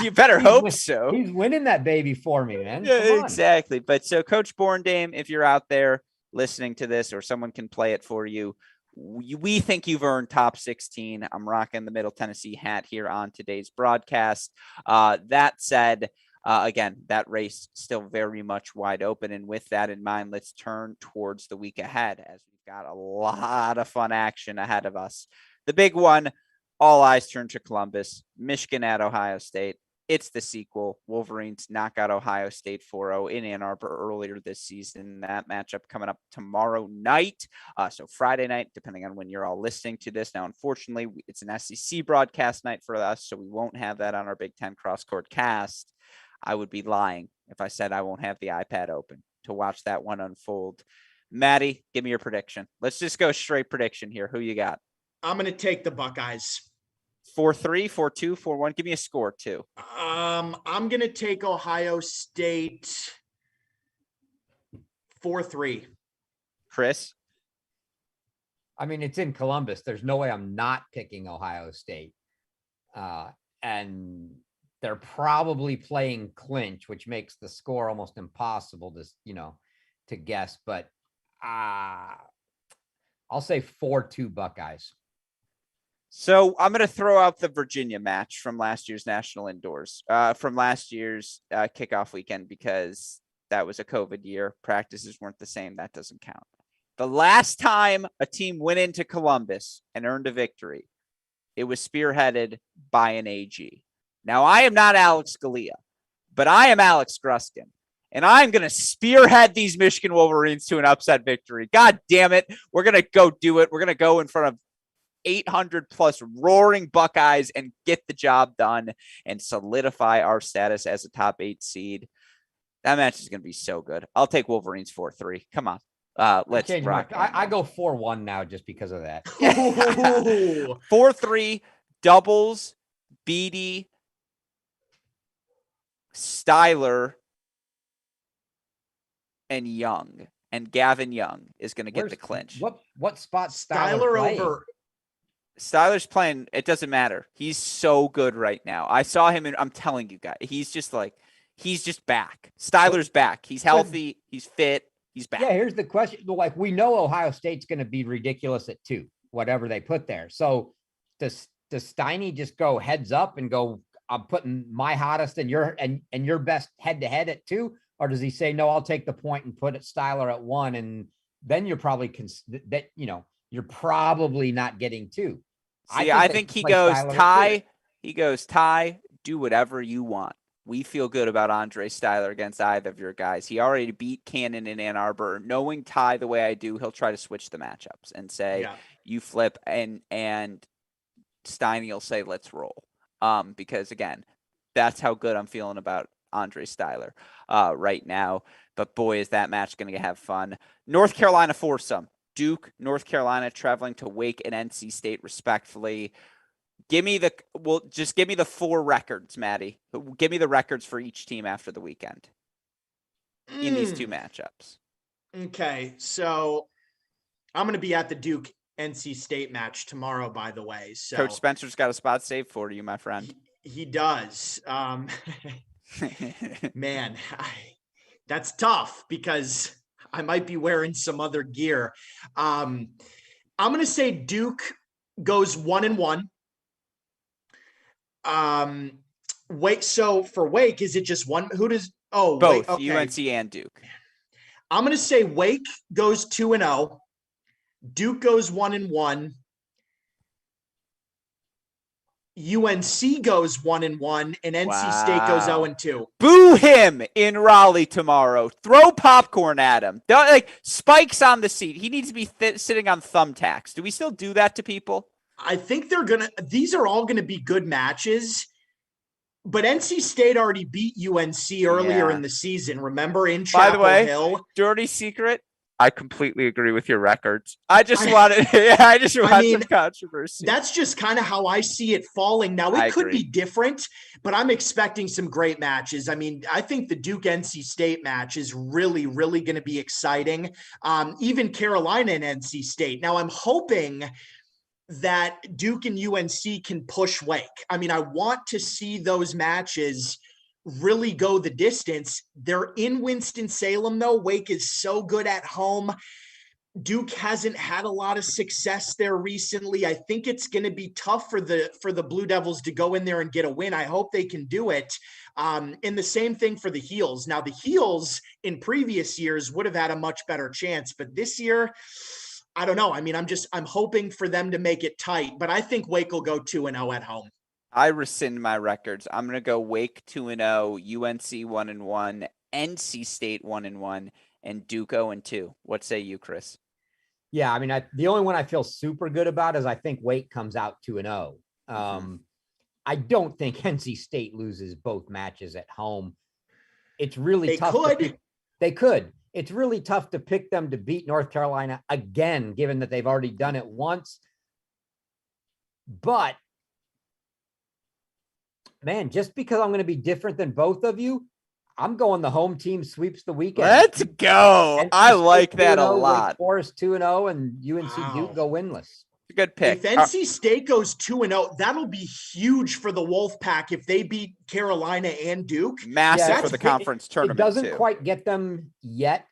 You better hope so. He's winning that baby for me, man. Yeah, exactly. But so, Coach Borndame, if you're out there listening to this, or someone can play it for you, we think you've earned top 16. I'm rocking the Middle Tennessee hat here on today's broadcast. That said, again, that race still very much wide open. And with that in mind, let's turn towards the week ahead, as we've got a lot of fun action ahead of us. The big one, all eyes turn to Columbus, Michigan at Ohio State. It's the sequel. Wolverines knock out Ohio State 4-0 in Ann Arbor earlier this season. That matchup coming up tomorrow night. So Friday night, depending on when you're all listening to this. Now, unfortunately, it's an SEC broadcast night for us, so we won't have that on our Big Ten Cross-Court Cast. I would be lying if I said I won't have the iPad open to watch that one unfold. Maddie, give me your prediction. Let's just go straight prediction here. Who you got? I'm going to take the Buckeyes. 4-3, 4-2, 4-1. Give me a score, too. I'm going to take Ohio State 4-3. Chris? I mean, it's in Columbus. There's no way I'm not picking Ohio State. And they're probably playing clinch, which makes the score almost impossible to guess. But I'll say 4-2 Buckeyes. So I'm going to throw out the Virginia match from last year's National Indoors, from last year's kickoff weekend, because that was a COVID year. Practices weren't the same. That doesn't count. The last time a team went into Columbus and earned a victory, it was spearheaded by an AG. Now, I am not Alex Scalia, but I am Alex Gruskin, and I'm going to spearhead these Michigan Wolverines to an upset victory. God damn it. We're going to go do it. We're going to go in front of 800 plus roaring Buckeyes and get the job done and solidify our status as a top 8 seed. That match is going to be so good. I'll take Wolverines 4-3. Come on. Let's rock. I go 4-1 now just because of that. 4-3 doubles, Beatty, Styler, and Young. And Gavin Young is going to get the clinch. What spot Styler over? Styler's playing. It doesn't matter. He's so good right now. I saw him, and I'm telling you guys, he's just back. Styler's back. He's healthy. He's fit. He's back. Yeah, here's the question. Like, we know Ohio State's going to be ridiculous at 2, whatever they put there. So does Steiny just go heads up and go, I'm putting my hottest and your best head to head at 2? Or does he say, no, I'll take the point and put it Styler at 1? And then you're probably you're probably not getting 2. See, I think he goes tie. He goes tie. Do whatever you want. We feel good about Andre Styler against either of your guys. He already beat Cannon in Ann Arbor. Knowing Ty the way I do, he'll try to switch the matchups and say, you flip, and Steiny will say, let's roll. because again, that's how good I'm feeling about Andre Styler right now. But boy, is that match going to have fun. North Carolina foursome. Duke, North Carolina traveling to Wake and NC State respectfully. Give me the 4 records, Maddie. Give me the records for each team after the weekend in these 2 matchups. Okay, so I'm going to be at the Duke NC State match tomorrow, by the way. So Coach Spencer's got a spot saved for you, my friend. He does. Man, that's tough because I might be wearing some other gear. I'm going to say Duke goes 1-1. Wake. So for Wake, is it just one? Who does? Oh, both Wake, okay. UNC and Duke. I'm going to say Wake goes 2-0. Duke goes 1-1. UNC goes 1-1, and NC State goes 0-2. Boo him in Raleigh tomorrow. Throw popcorn at him. Spikes on the seat. He needs to be sitting on thumbtacks. Do we still do that to people? I think these are all gonna be good matches. But NC State already beat UNC earlier in the season. Remember, in Chapel Hill. Dirty secret. I completely agree with your records. I just want some controversy. That's just kind of how I see it falling. Now, it could be different, but I'm expecting some great matches. I mean, I think the Duke-NC State match is really, really going to be exciting. Even Carolina and NC State. Now, I'm hoping that Duke and UNC can push Wake. I mean, I want to see those matches really go the distance. They're in Winston-Salem, though. Wake is so good at home. Duke hasn't had a lot of success there recently. I think it's going to be tough for the Blue Devils to go in there and get a win. I hope they can do it. And the same thing for the Heels. Now, the Heels in previous years would have had a much better chance, but this year, I don't know. I mean, I'm hoping for them to make it tight, but I think Wake will go 2-0 at home. I rescind my records. I'm going to go Wake 2-0, UNC 1-1, NC State 1-1, and Duke 0-2. What say you, Chris? Yeah, I mean, the only one I feel super good about is I think Wake comes out 2-0. I don't think NC State loses both matches at home. It's really tough. They could. It's really tough to pick them to beat North Carolina again, given that they've already done it once. But man, just because I'm going to be different than both of you, I'm going the home team sweeps the weekend. Let's go. I like that a lot. Wake Forest 2-0 and UNC Duke go winless. It's a good pick. If NC State goes 2-0, that'll be huge for the Wolfpack if they beat Carolina and Duke. Massive for the conference tournament. It doesn't quite get them yet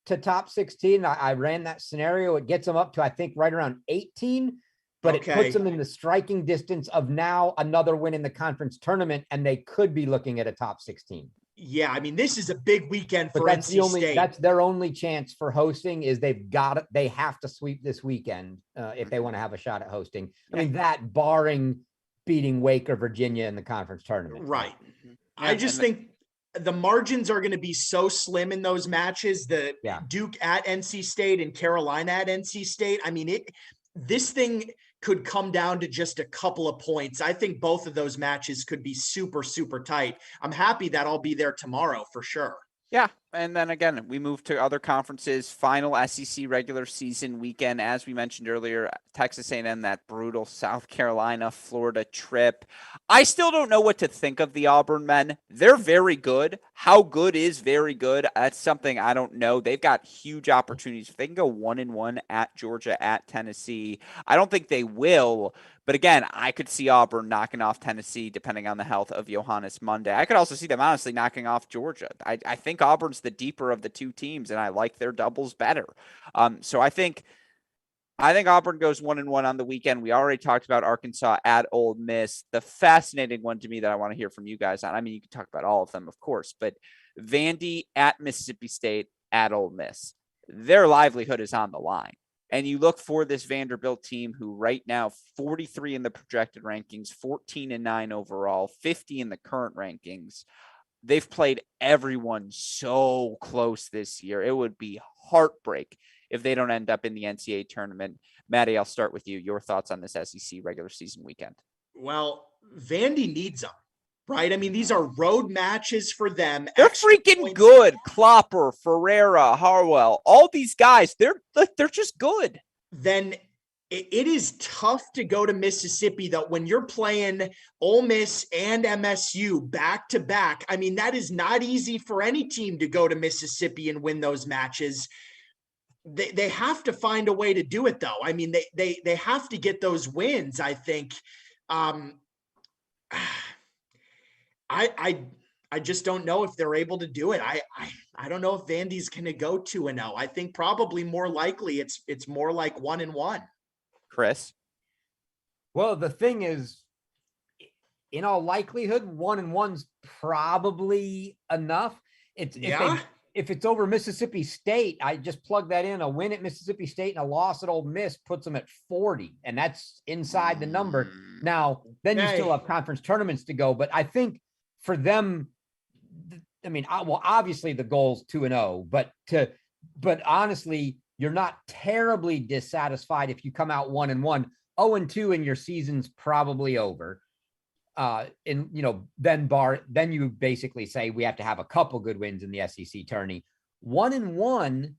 to top 16. I ran that scenario. It gets them up to, I think, right around 18. But it puts them in the striking distance of now another win in the conference tournament, and they could be looking at a top 16. Yeah, I mean, this is a big weekend for NC State. That's their only chance for hosting is they have to sweep this weekend if they want to have a shot at hosting. I mean, that barring beating Wake or Virginia in the conference tournament. Right. I just think the margins are going to be so slim in those matches. The Duke at NC State and Carolina at NC State. I mean, this thing could come down to just a couple of points. I think both of those matches could be super, super tight. I'm happy that I'll be there tomorrow for sure. Yeah. And then again, we move to other conferences, final SEC regular season weekend. As we mentioned earlier, Texas A&M, that brutal South Carolina, Florida trip. I still don't know what to think of the Auburn men. They're very good. How good is very good? That's something I don't know. They've got huge opportunities. If they can go 1-1 at Georgia, at Tennessee, I don't think they will. But again, I could see Auburn knocking off Tennessee depending on the health of Johannes Monday. I could also see them honestly knocking off Georgia. I think Auburn's the deeper of the two teams, and I like their doubles better. So I think Auburn goes 1-1 on the weekend. We already talked about Arkansas at Ole Miss. The fascinating one to me that I want to hear from you guys on, I mean, you can talk about all of them, of course, but Vandy at Mississippi State at Ole Miss. Their livelihood is on the line. And you look for this Vanderbilt team who right now 43 in the projected rankings, 14-9 overall, 50 in the current rankings. They've played everyone so close this year. It would be heartbreak if they don't end up in the NCAA tournament. Maddie, I'll start with you. Your thoughts on this SEC regular season weekend? Well, Vandy needs them, right? I mean, these are road matches for them. They're Extra freaking points. good. Klopper, Ferreira, Harwell, all these guys, they're just good. Then it is tough to go to Mississippi, though, when you're playing Ole Miss and MSU back to back. I mean, that is not easy for any team to go to Mississippi and win those matches. They have to find a way to do it, though. I mean, they have to get those wins, I think. I just don't know if they're able to do it. I don't know if Vandy's going to go 2-0. I think probably more likely it's more like 1-1. Chris? Well, the thing is, in all likelihood, 1-1's probably enough. If it's over Mississippi State, I just plug that in. A win at Mississippi State and a loss at Ole Miss puts them at 40, and that's inside the number. Now, then you still have conference tournaments to go, but I think for them, I mean, well, obviously the goal's 2-0, but honestly, you're not terribly dissatisfied if you come out 1-1. 0-2 and your season's probably over. Then you basically say we have to have a couple good wins in the SEC tourney. 1-1,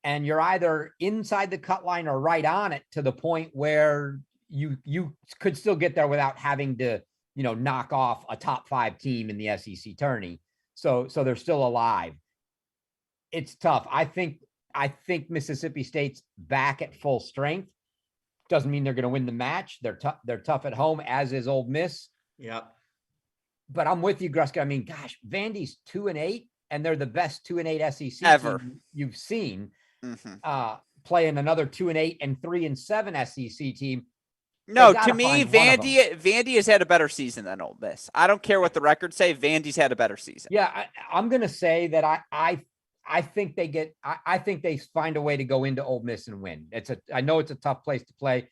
and you're either inside the cut line or right on it, to the point where you could still get there without having to, knock off a top 5 team in the SEC tourney. So they're still alive. It's tough. I think Mississippi State's back at full strength. Doesn't mean they're going to win the match. They're tough at home, as is Ole Miss. Yeah. But I'm with you, Gruskin. I mean, gosh, Vandy's 2-8, and they're the best 2-8 SEC ever team you've seen. Playing another 2-8 and 3-7 SEC team. No, to me, Vandy has had a better season than Ole Miss. I don't care what the records say. Vandy's had a better season. Yeah, I'm going to say that I think they find a way to go into Ole Miss and win. I know it's a tough place to play,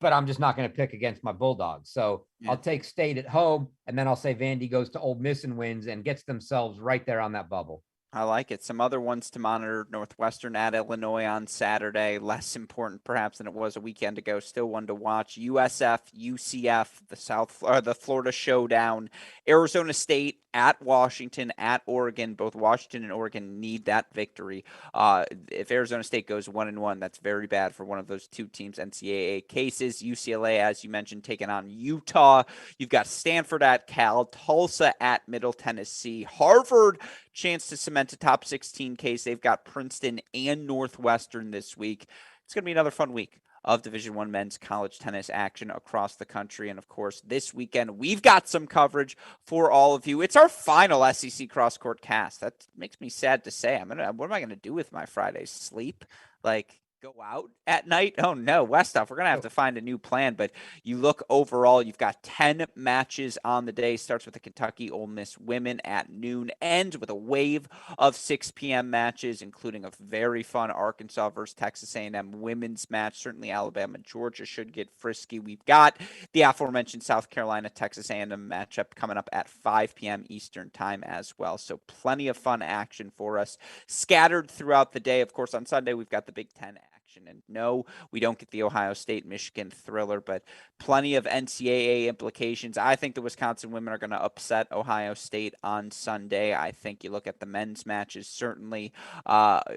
but I'm just not going to pick against my Bulldogs. So I'll take State at home, and then I'll say Vandy goes to Ole Miss and wins and gets themselves right there on that bubble. I like it. Some other ones to monitor: Northwestern at Illinois on Saturday. Less important perhaps than it was a weekend ago. Still one to watch. USF, UCF, the Florida Showdown. Arizona State at Washington, at Oregon. Both Washington and Oregon need that victory. If Arizona State goes 1-1, that's very bad for one of those two teams' NCAA cases. UCLA, as you mentioned, taking on Utah. You've got Stanford at Cal, Tulsa at Middle Tennessee, Harvard, chance to cement a top 16 case. They've got Princeton and Northwestern this week. It's going to be another fun week of Division I men's college tennis action across the country. And of course, this weekend, we've got some coverage for all of you. It's our final SEC Cross Court cast. That makes me sad to say. What am I going to do with my Friday? Sleep? Go out at night? Oh no, Westhoff, we're going to have to find a new plan. But you look overall, you've got 10 matches on the day. Starts with the Kentucky Ole Miss women at noon, ends with a wave of 6 p.m. matches, including a very fun Arkansas versus Texas A&M women's match. Certainly Alabama, Georgia should get frisky. We've got the aforementioned South Carolina, Texas A&M matchup coming up at 5 p.m. Eastern time as well. So plenty of fun action for us scattered throughout the day. Of course, on Sunday, we've got the Big Ten action. And no, we don't get the Ohio State-Michigan thriller, but plenty of NCAA implications. I think the Wisconsin women are going to upset Ohio State on Sunday. I think you look at the men's matches, certainly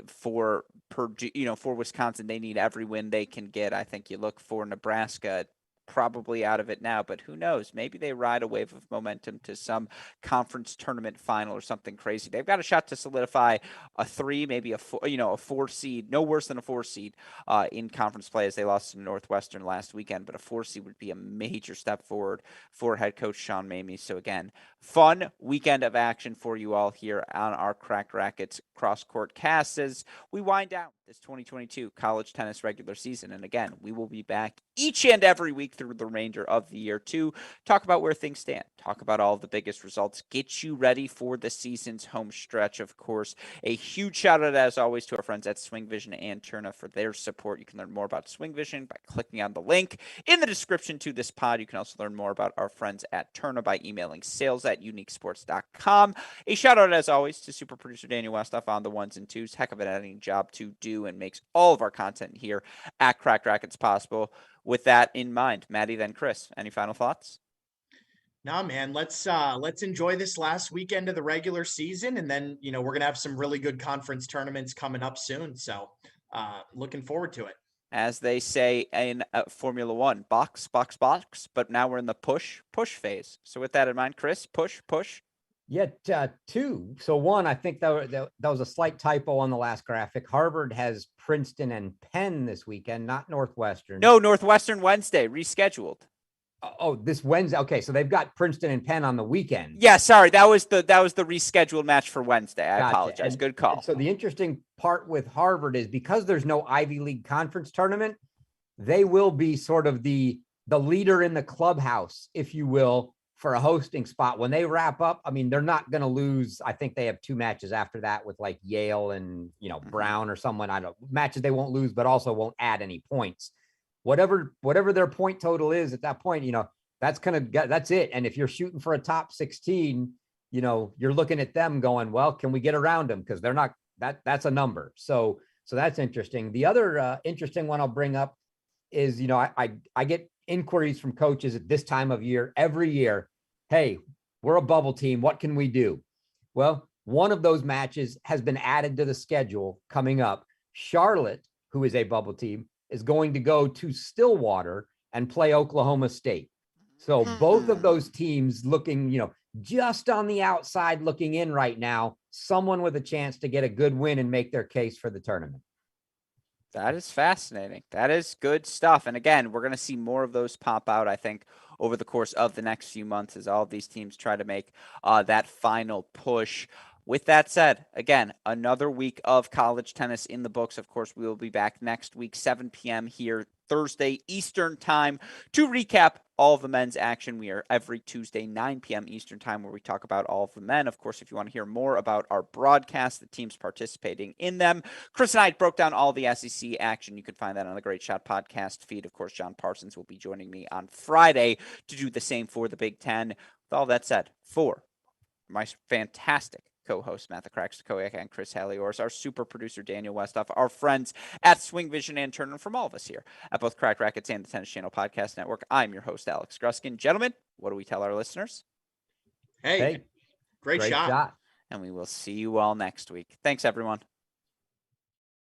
for Wisconsin, they need every win they can get. I think you look for Nebraska, probably out of it now, but who knows? Maybe they ride a wave of momentum to some conference tournament final or something crazy. They've got a shot to solidify a 3, maybe a 4 seed, no worse than a 4 seed in conference play, as they lost to Northwestern last weekend. But a 4 seed would be a major step forward for head coach Sean Mamie. So again, fun weekend of action for you all here on our Cracked Racquets Cross Court cast as we wind down this 2022 college tennis regular season. And again, we will be back each and every week through the remainder of the year to talk about where things stand, talk about all of the biggest results, get you ready for the season's home stretch. Of course, a huge shout out as always to our friends at SwingVision and Turna for their support. You can learn more about SwingVision by clicking on the link in the description to this pod. You can also learn more about our friends at Turna by emailing sales@uniquesports.com. A shout out as always to super producer Daniel Westhoff on the ones and twos. Heck of an editing job to do, and makes all of our content here at Cracked Racquets possible. With that in mind, Maddie, then Chris, any final thoughts? No, man, let's enjoy this last weekend of the regular season. And then, we're going to have some really good conference tournaments coming up soon. So looking forward to it. As they say in Formula One, box, box, box. But now we're in the push phase. So with that in mind, Chris, push. Yeah, two. So one, I think that was a slight typo on the last graphic. Harvard has Princeton and Penn this weekend, not Northwestern. No, Northwestern Wednesday, rescheduled. Oh, this Wednesday. Okay, so they've got Princeton and Penn on the weekend. Yeah, sorry, that was the rescheduled match for Wednesday. I Gotcha. apologize. Good call. So the interesting part with Harvard is because there's no Ivy League conference tournament, they will be sort of the leader in the clubhouse, if you will, for a hosting spot. When they wrap up, I mean, they're not going to lose. I think they have 2 matches after that with like Yale and, Brown or someone. I don't matches they won't lose, but also won't add any points. Whatever their point total is at that point, that's it. And if you're shooting for a top 16, you're looking at them going, well, can we get around them? Because they're not that's a number. So that's interesting. The other interesting one I'll bring up is, I get inquiries from coaches at this time of year every year. Hey, we're a bubble team. What can we do? Well, one of those matches has been added to the schedule coming up. Charlotte, who is a bubble team, is going to go to Stillwater and play Oklahoma State. So both of those teams looking, just on the outside looking in right now, someone with a chance to get a good win and make their case for the tournament. That is fascinating. That is good stuff. And again, we're going to see more of those pop out, I think, over the course of the next few months as all of these teams try to make that final push. With that said, again, another week of college tennis in the books. Of course, we will be back next week, 7 p.m. here, Thursday Eastern time, to recap all of the men's action. We are every Tuesday, 9 p.m. Eastern time, where we talk about all of the men. Of course, if you want to hear more about our broadcast, the teams participating in them, Chris and I broke down all the SEC action. You can find that on the Great Shot podcast feed. Of course, John Parsons will be joining me on Friday to do the same for the Big Ten. With all that said, for my fantastic co-host Matt the Crack Stachowiak and Chris Halioris, our super producer Daniel Westoff, our friends at SwingVision and Turner, from all of us here at both Cracked Racquets and the Tennis Channel Podcast Network, I'm your host, Alex Gruskin. Gentlemen, what do we tell our listeners? Hey, great shot. And we will see you all next week. Thanks, everyone.